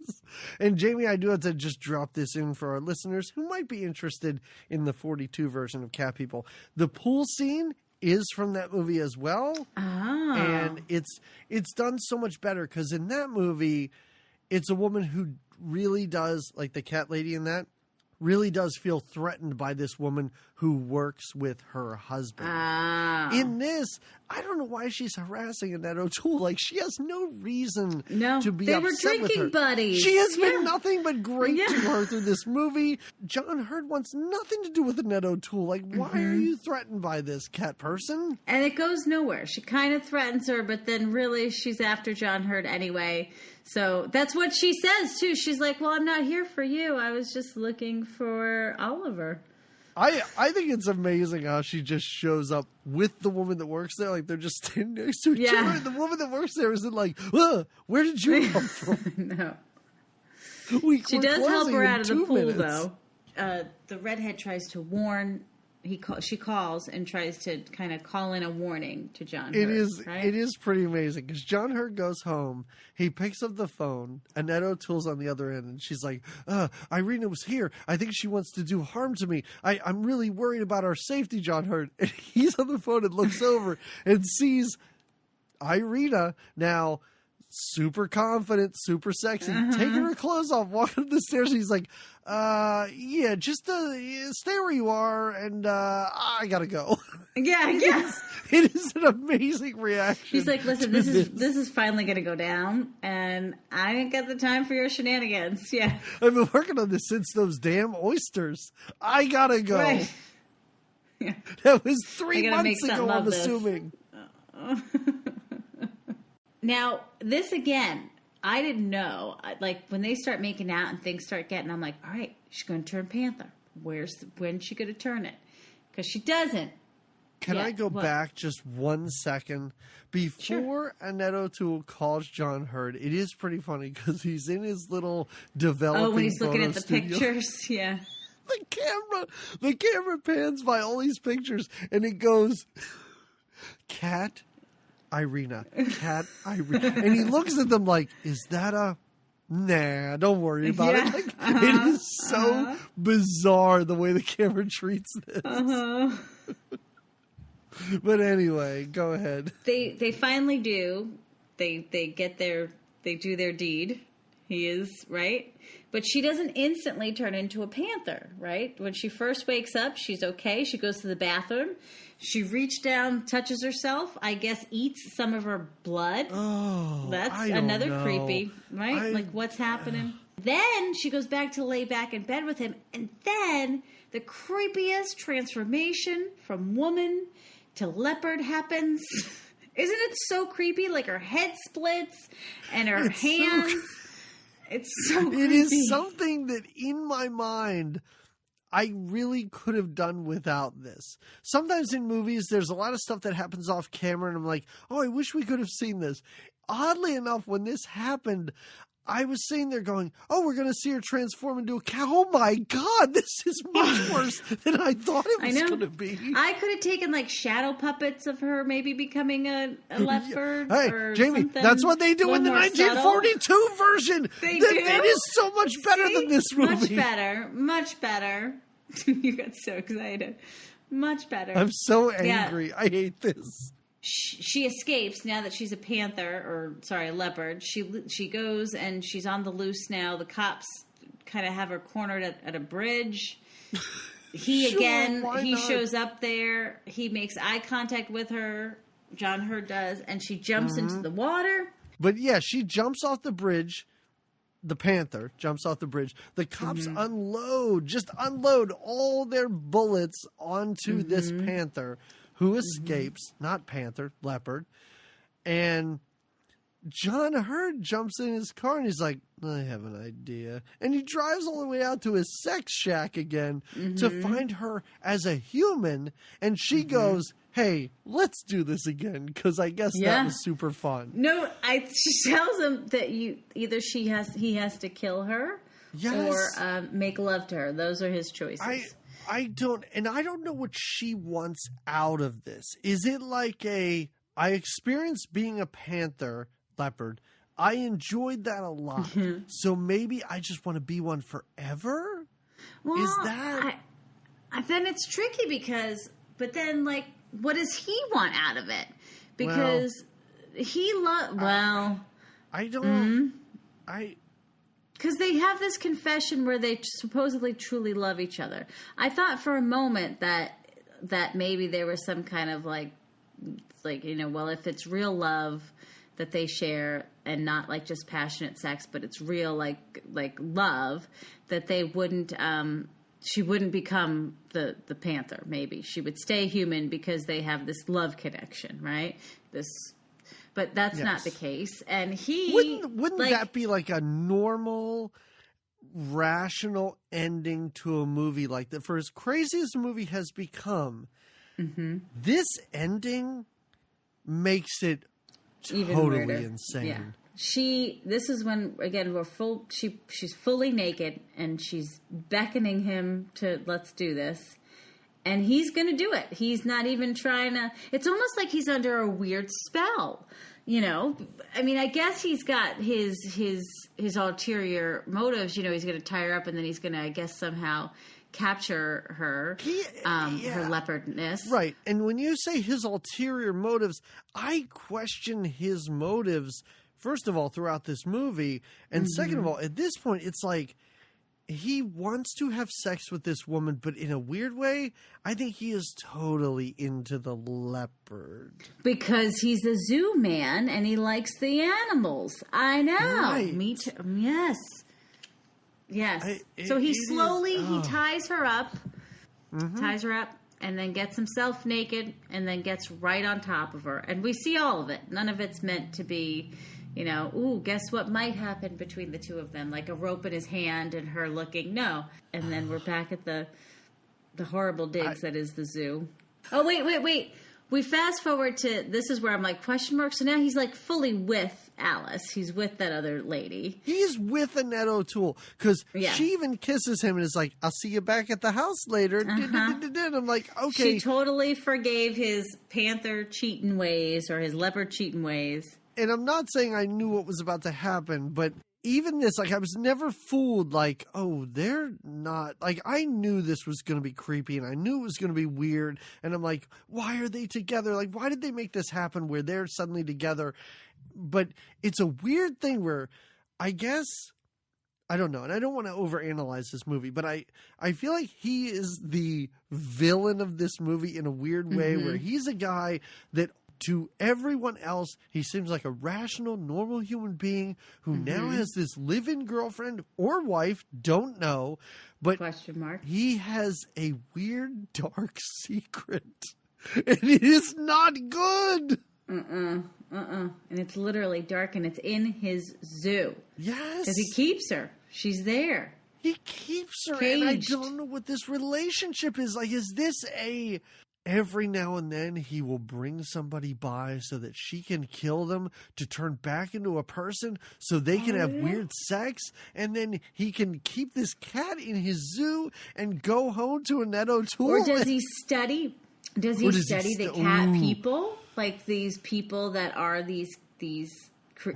And Jamie, I do have to just drop this in for our listeners who might be interested in the 42 version of Cat People. The pool scene is from that movie as well. Oh. And it's done so much better because in that movie, it's a woman who really does, like the cat lady in that, really does feel threatened by this woman who works with her husband. Oh. In this, I don't know why she's harassing Annette O'Toole. Like, she has no reason to be upset with her. They were drinking buddies. She has been nothing but great to her through this movie. John Hurd wants nothing to do with Annette O'Toole. Like, why are you threatened by this cat person? And it goes nowhere. She kind of threatens her, but then really she's after John Hurd anyway. So that's what she says, too. She's like, well, I'm not here for you. I was just looking for Oliver. I think it's amazing how she just shows up with the woman that works there. Like, they're just standing next to each other. And the woman that works there isn't like, where did you come from? No. She does help her out of the pool, though. The redhead tries to warn. She calls and tries to kind of call in a warning to John Hurd. It is pretty amazing because John Hurd goes home. He picks up the phone. Annette O'Toole's on the other end, and she's like, Irena was here. I think she wants to do harm to me. I'm really worried about our safety, John Hurd. And he's on the phone and looks over and sees Irena now super confident, super sexy, taking her clothes off, walking up the stairs. And he's like, yeah, just stay where you are, and I gotta go. Yeah. It is an amazing reaction. He's like, listen, this is finally going to go down, and I ain't got the time for your shenanigans. Yeah. I've been working on this since those damn oysters. I gotta go. Right. Yeah. That was 3 months ago, I'm assuming. Now, this again, I didn't know. Like, when they start making out and things start getting, I'm like, all right, she's going to turn panther. When's she going to turn it? Because she doesn't. Can I go back just 1 second? Before Annette O'Toole calls John Hurd, it is pretty funny because he's in his little developing when he's looking at the studio. pictures, yeah. The camera pans by all these pictures, and it goes, Cat Irena, Cat Irena. And he looks at them like, is that a... Nah, don't worry about it. Like, it is so bizarre the way the camera treats this. But anyway, go ahead. They finally do. They do their deed. He is, right? But she doesn't instantly turn into a panther, right? When she first wakes up, she's okay. She goes to the bathroom. She reaches down, touches herself, I guess eats some of her blood. Oh, that's I don't another know. Creepy, right? Like, what's happening? Then she goes back to lay back in bed with him, and then the creepiest transformation from woman to leopard happens. Isn't it so creepy? Like, her head splits and her hands. It's so creepy. It is something that in my mind I really could have done without this. Sometimes in movies there's a lot of stuff that happens off camera and I'm like, oh, I wish we could have seen this. Oddly enough, when this happened, I was sitting there going, oh, we're going to see her transform into a cow. Oh my God, this is much worse than I thought it was going to be. I could have taken like shadow puppets of her maybe becoming a leopard. Hey, or Jamie, something. that's what they do in the 1942 version. They do? That is so much better than this movie. Much better. You got so excited. Much better. I'm so angry. Yeah. I hate this. She escapes now that she's a leopard. She goes and she's on the loose now. The cops kind of have her cornered at a bridge. He shows up there. He makes eye contact with her. John Hurd does, and she jumps into the water. But yeah, she jumps off the bridge. The panther jumps off the bridge. The cops unload all their bullets onto this panther, who escapes, not panther, leopard. And John Hurd jumps in his car and he's like, I have an idea. And he drives all the way out to his sex shack again to find her as a human. And she goes, hey, let's do this again, because I guess that was super fun. No, she tells him that either he has to kill her or make love to her. Those are his choices. I don't know what she wants out of this. Is it like I experienced being a panther, leopard. I enjoyed that a lot. So maybe I just want to be one forever? Well, is that... then it's tricky but then, like, what does he want out of it? Because I don't... Because they have this confession where they supposedly truly love each other. I thought for a moment that maybe there was some kind of like, if it's real love that they share and not like just passionate sex, but it's real like love, that they wouldn't, she wouldn't become the panther. Maybe she would stay human because they have this love connection, right? But that's not the case. And he... Wouldn't that be like a normal, rational ending to a movie like that? For as crazy as the movie has become, this ending makes it even totally weirder. Insane. Yeah. This is when, again, she's fully naked and she's beckoning him to, let's do this. And he's going to do it. He's not even trying to... It's almost like he's under a weird spell, you know? I mean, I guess he's got his ulterior motives. You know, he's going to tie her up and then he's going to, I guess, somehow capture her, her leopardness. Right. And when you say his ulterior motives, I question his motives first of all, throughout this movie. And second of all, at this point, it's like he wants to have sex with this woman, but in a weird way, I think he is totally into the leopard. Because he's a zoo man and he likes the animals. I know. Right. Me too. Yes. Yes. So he slowly, he ties her up, and then gets himself naked, and then gets right on top of her. And we see all of it. None of it's meant to be, you know, ooh, guess what might happen between the two of them? Like a rope in his hand and her looking. No. And then we're back at the horrible digs that is the zoo. Oh, wait. We fast forward to, this is where I'm like, question mark. So now he's like fully with Alice. He's with that other lady. He's with Annette O'Toole because she even kisses him and is like, I'll see you back at the house later. And I'm like, okay. She totally forgave his panther cheating ways or his leopard cheating ways. And I'm not saying I knew what was about to happen, but even this, like, I was never fooled, like, oh, they're not, like, I knew this was going to be creepy, and I knew it was going to be weird, and I'm like, why are they together? Like, why did they make this happen where they're suddenly together? But it's a weird thing where, I guess, I don't know, and I don't want to overanalyze this movie, but I feel like he is the villain of this movie in a weird way, where he's a guy that, to everyone else, he seems like a rational, normal human being who now has this live-in girlfriend or wife, don't know, but question mark. He has a weird, dark secret, and it is not good. And it's literally dark, and it's in his zoo. Yes. Because he keeps her. She's there. He keeps her, caged. and I don't know what this relationship is. Like, is this a... Every now and then he will bring somebody by so that she can kill them to turn back into a person so they can have weird sex, and then he can keep this cat in his zoo and go home to Annette O'Toole. Or does he study? Does he study the cat people? Like these people that are these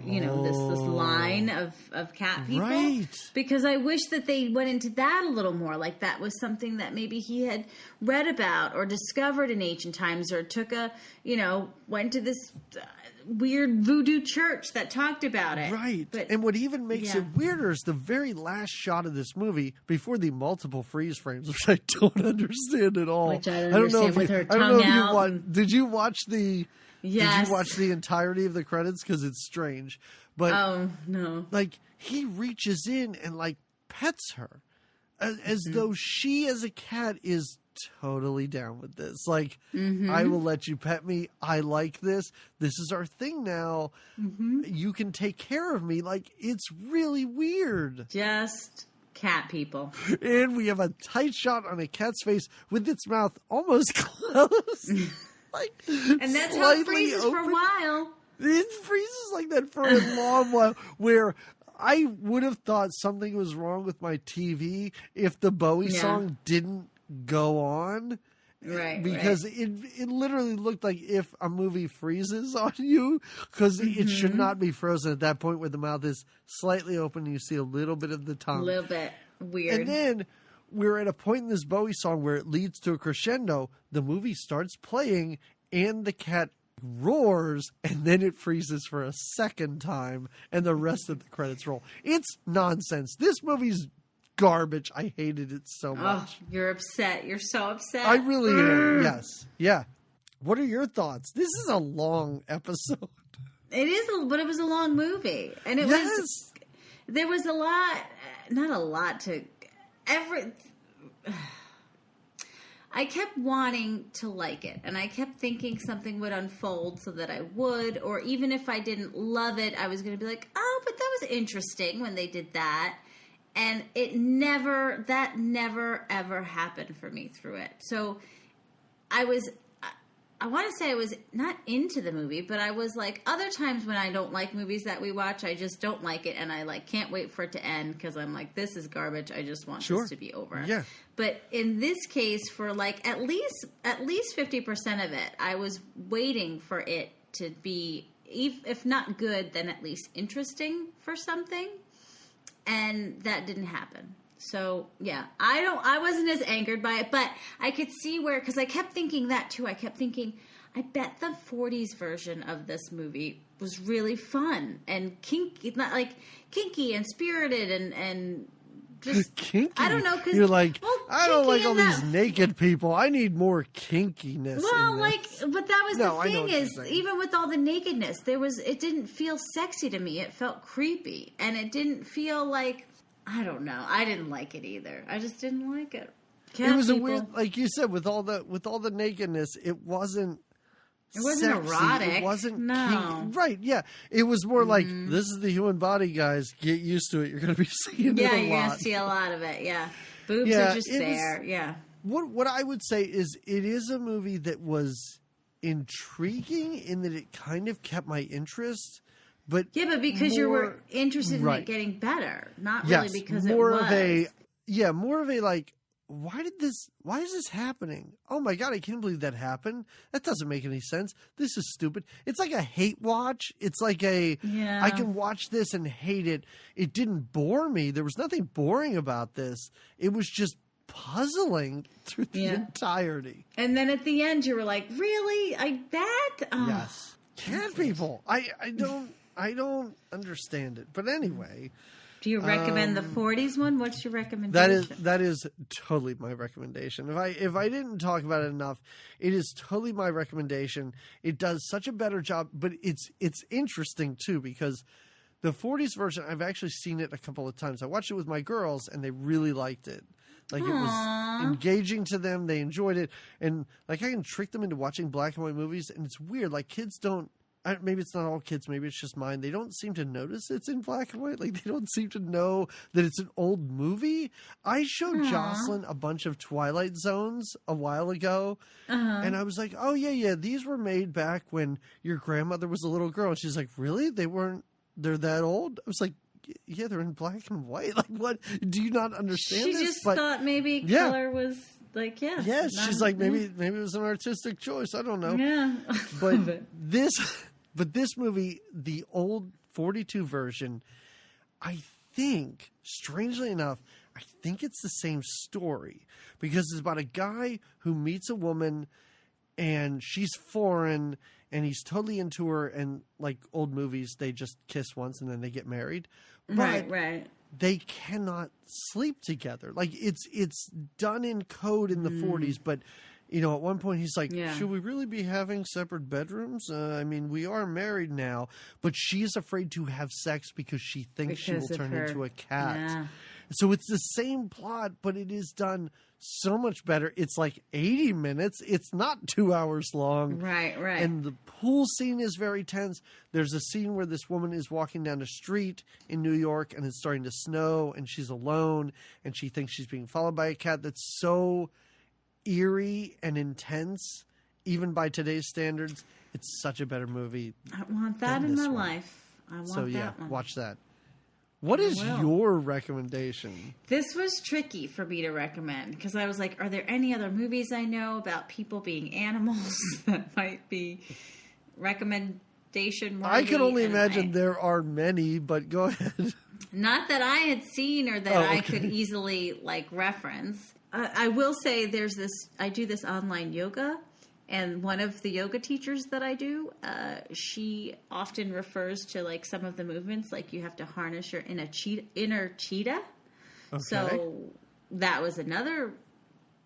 you know, this line of cat people. Right. Because I wish that they went into that a little more. Like that was something that maybe he had read about or discovered in ancient times, or took went to this weird voodoo church that talked about it. Right. But, and what even makes it weirder is the very last shot of this movie before the multiple freeze frames, which I don't understand at all. Which I don't understand with her tongue out. Did you watch the... Yes. Did you watch the entirety of the credits? Because it's strange. But, oh, no. Like, he reaches in and, like, pets her. As though she, as a cat, is totally down with this. Like, I will let you pet me. I like this. This is our thing now. You can take care of me. Like, it's really weird. Just... cat people. And we have a tight shot on a cat's face with its mouth almost closed. Like, and that's how it freezes for a while. It freezes like that for a long while, where I would have thought something was wrong with my TV if the Bowie song didn't go on. Right. Because it literally looked like if a movie freezes on you, because it should not be frozen at that point where the mouth is slightly open and you see a little bit of the tongue. A little bit weird. And then we're at a point in this Bowie song where it leads to a crescendo. The movie starts playing and the cat roars, and then it freezes for a second time, and the rest of the credits roll. It's nonsense. This movie's garbage. I hated it so much. Oh, you're upset. You're so upset. I really am. Yes. Yeah. What are your thoughts? This is a long episode. It is, but it was a long movie. And it was, there was a lot, not a lot to, I kept wanting to like it, and I kept thinking something would unfold so that I would, or even if I didn't love it, I was going to be like, oh, but that was interesting when they did that. And that never, ever happened for me through it. So I want to say I was not into the movie, but I was like, other times when I don't like movies that we watch, I just don't like it, and I like can't wait for it to end because I'm like, this is garbage. I just want this to be over. Yeah. But in this case, for like at least 50% of it, I was waiting for it to be, if not good, then at least interesting for something, and that didn't happen. So, yeah, I wasn't as angered by it, but I could see where, because I kept thinking that too. I kept thinking, I bet the 40s version of this movie was really fun and kinky, not like kinky and spirited and just kinky. I don't know, because you're like, I don't like all these naked people. I need more kinkiness. Well, but that was the thing is, saying. even with all the nakedness, it didn't feel sexy to me. It felt creepy, and it didn't feel like, I don't know. I didn't like it either. I just didn't like it. It was a weird, like you said, with all the nakedness, it wasn't. It wasn't sexy. erotic. It wasn't kinky. Right, yeah. It was more like, this is the human body, guys. Get used to it. You're going to be seeing it a lot. Yeah, you're going to see a lot of it, yeah. Boobs are just there, yeah. What I would say is it is a movie that was intriguing in that it kind of kept my interest. But because you were interested in it getting better, not really because it was. More of a like, why is this happening? Oh my God, I can't believe that happened. That doesn't make any sense. This is stupid. It's like a hate watch. It's like I can watch this and hate it. It didn't bore me. There was nothing boring about this. It was just puzzling through the entirety. And then at the end you were like, really? Oh. Yes. Cat people. I don't understand it. But anyway, do you recommend the 40s one? What's your recommendation? That is totally my recommendation. If I didn't talk about it enough, it is totally my recommendation. It does such a better job, but it's interesting too because the 40s version, I've actually seen it a couple of times. I watched it with my girls and they really liked it. Like It was engaging to them. They enjoyed it. And like I can trick them into watching black and white movies, and it's weird. Like kids don't. Maybe it's not all kids. Maybe it's just mine. They don't seem to notice it's in black and white. Like they don't seem to know that it's an old movie. I showed Jocelyn a bunch of Twilight Zones a while ago, and I was like, "Oh yeah, these were made back when your grandmother was a little girl." And she's like, "Really? They're that old?" I was like, "Yeah, they're in black and white. Like, what? Do you not understand this?" She just thought maybe color was like, yeah. She's like, maybe it was an artistic choice. I don't know. Yeah, But this movie, the old 42 version, I think, strangely enough, I think it's the same story because it's about a guy who meets a woman and she's foreign and he's totally into her, and like old movies, they just kiss once and then they get married. But right. They cannot sleep together. Like it's done in code in the 40s, but you know, at one point he's like, should we really be having separate bedrooms? I mean, we are married now, but she's afraid to have sex because she thinks she will turn into a cat. Yeah. So it's the same plot, but it is done so much better. It's like 80 minutes. It's not 2 hours long. Right. And the pool scene is very tense. There's a scene where this woman is walking down the street in New York and it's starting to snow and she's alone and she thinks she's being followed by a cat. That's so eerie and intense, even by today's standards. It's such a better movie. I want that in my life. I want that one. Watch that. What is your recommendation? This was tricky for me to recommend because I was like, are there any other movies I know about people being animals that might be recommendation worthy? I can only imagine there are many, but go ahead. Not that I had seen or that I could easily like reference. I will say I do this online yoga, and one of the yoga teachers that I do, she often refers to like some of the movements, like you have to harness your inner cheetah. Okay. So that was another,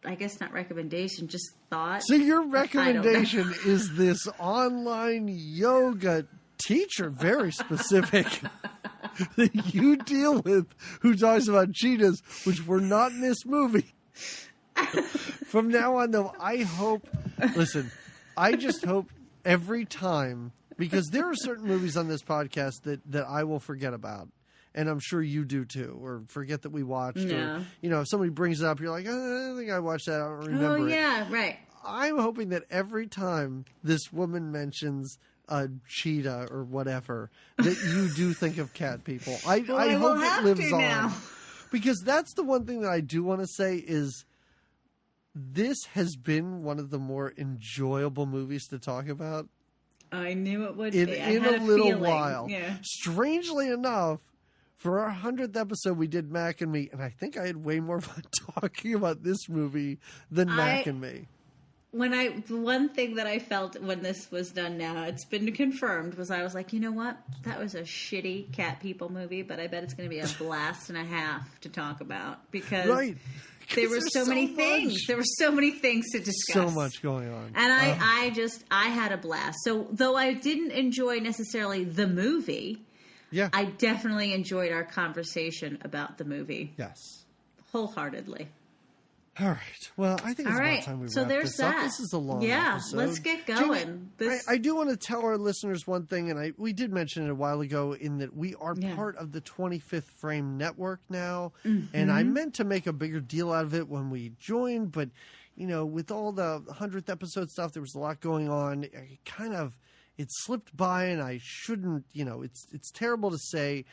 I guess not recommendation, just thought. So your recommendation is this online yoga teacher, very specific, that you deal with, who talks about cheetahs, which were not in this movie. From now on, though, I just hope every time, because there are certain movies on this podcast that I will forget about, and I'm sure you do too, or forget that we watched, or, you know, if somebody brings it up, you're like, I don't think I watched that, I don't remember it. Oh, yeah, right. I'm hoping that every time this woman mentions a cheetah or whatever, that you do think of cat people. I hope it lives on. Now. Because that's the one thing that I do want to say is, this has been one of the more enjoyable movies to talk about. I knew it would be. In a little while. Yeah. Strangely enough, for our 100th episode, we did Mac and Me, and I think I had way more fun talking about this movie than Mac and Me. The one thing that I felt when this was done now, it's been confirmed, was I was like, you know what? That was a shitty Cat People movie, but I bet it's going to be a blast and a half to talk about because Right. there were so many things. There were so many things to discuss. So much going on. And I had a blast. So though I didn't enjoy necessarily the movie, yeah, I definitely enjoyed our conversation about the movie. Yes. Wholeheartedly. All right. Well, I think it's about time we wrap this up. This is a long episode. Let's get going. I do want to tell our listeners one thing, and we did mention it a while ago, in that we are part of the 25th Frame Network now, and I meant to make a bigger deal out of it when we joined, but, with all the 100th episode stuff, there was a lot going on. It slipped by, and I shouldn't, it's terrible to say.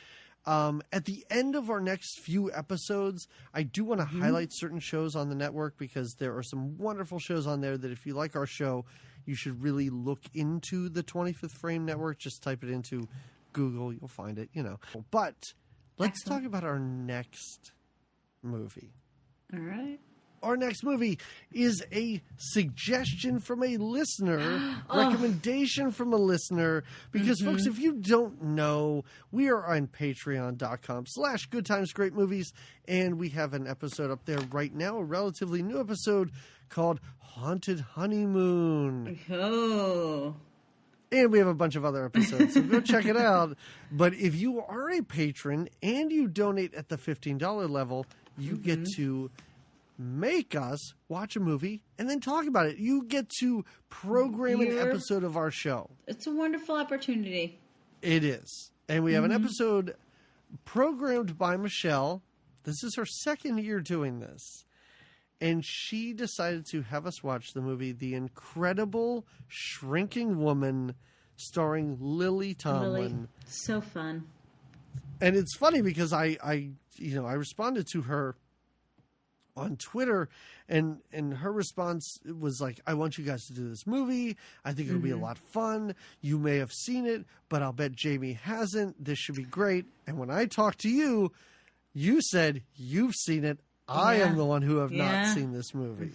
At the end of our next few episodes, I do want to highlight certain shows on the network because there are some wonderful shows on there that if you like our show, you should really look into the 25th Frame Network. Just type it into Google. You'll find it, But let's talk about our next movie. All right. Our next movie is a suggestion from a listener, recommendation from a listener, because folks, if you don't know, we are on patreon.com/goodtimesgreatmovies, and we have an episode up there right now, a relatively new episode called Haunted Honeymoon. Oh. And we have a bunch of other episodes, so go check it out. But if you are a patron and you donate at the $15 level, you get to make us watch a movie and then talk about it. You get to program an episode of our show. It's a wonderful opportunity. It is. And we have an episode programmed by Michelle. This is her second year doing this. And she decided to have us watch the movie The Incredible Shrinking Woman, starring Lily Tomlin. Lily. So fun. And it's funny because I responded to her on Twitter, and her response was like, I want you guys to do this movie. I think it'll be a lot of fun. You may have seen it, but I'll bet Jamie hasn't. This should be great. And when I talked to you, you said you've seen it. I am the one who have not seen this movie.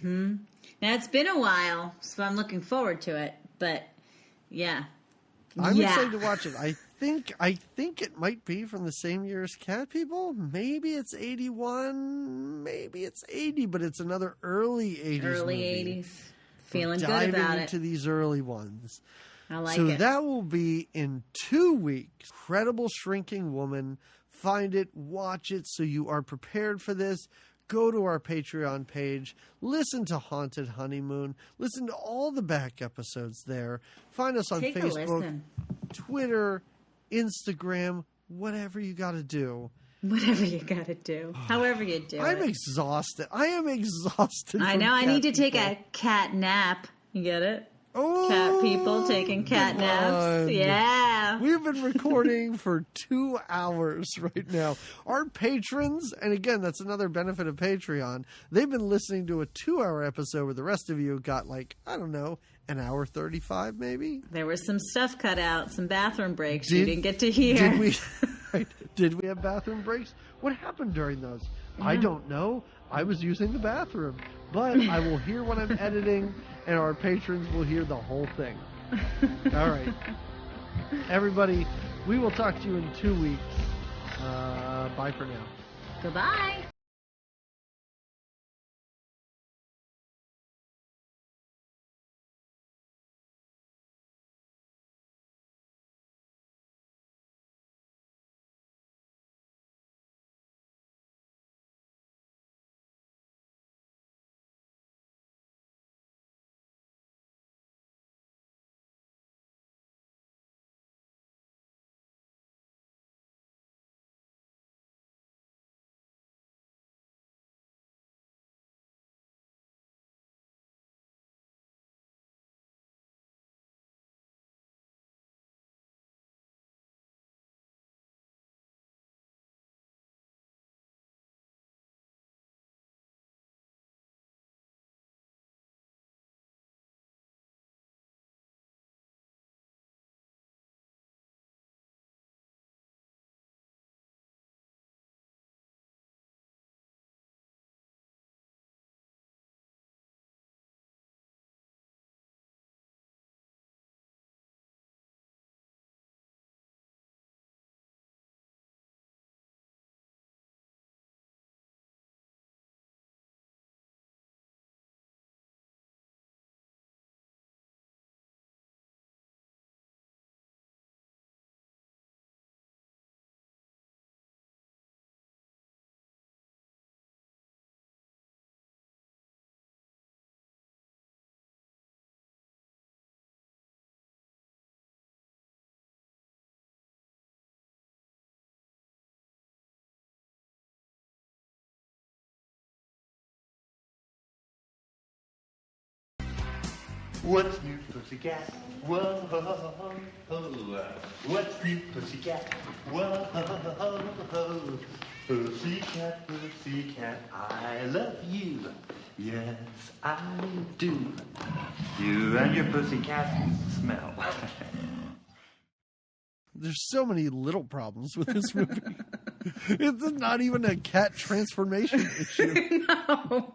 Now, it's been a while, so I'm looking forward to it. But, yeah. I'm excited to watch it. I think it might be from the same year as Cat People. Maybe it's 81, maybe it's 80, but it's another early 80s Early movie. 80s. Feeling good about it. Diving into these early ones. I like it. So that will be in 2 weeks. Incredible Shrinking Woman. Find it, watch it so you are prepared for this. Go to our Patreon page, listen to Haunted Honeymoon, listen to all the back episodes there. Find us on Facebook, Twitter, Instagram, whatever you got to do. Whatever you got to do. However you do I'm exhausted. I am exhausted. I know. I need to take a cat nap. You get it? Oh, cat people taking cat naps. Yeah. We've been recording for 2 hours right now. Our patrons, and again, that's another benefit of Patreon, they've been listening to a 2-hour episode where the rest of you got an hour 35 maybe? There was some stuff cut out, some bathroom breaks you didn't get to hear. Did we have bathroom breaks? What happened during those? I don't know. I was using the bathroom. But I will hear when I'm editing, and our patrons will hear the whole thing. All right. Everybody, we will talk to you in 2 weeks. Bye for now. Goodbye. What's new, pussycat? Whoa, what's new, pussycat? Whoa, pussycat, pussycat, I love you. Yes, I do. You and your pussycat smell. There's so many little problems with this movie. It's not even a cat transformation issue. No.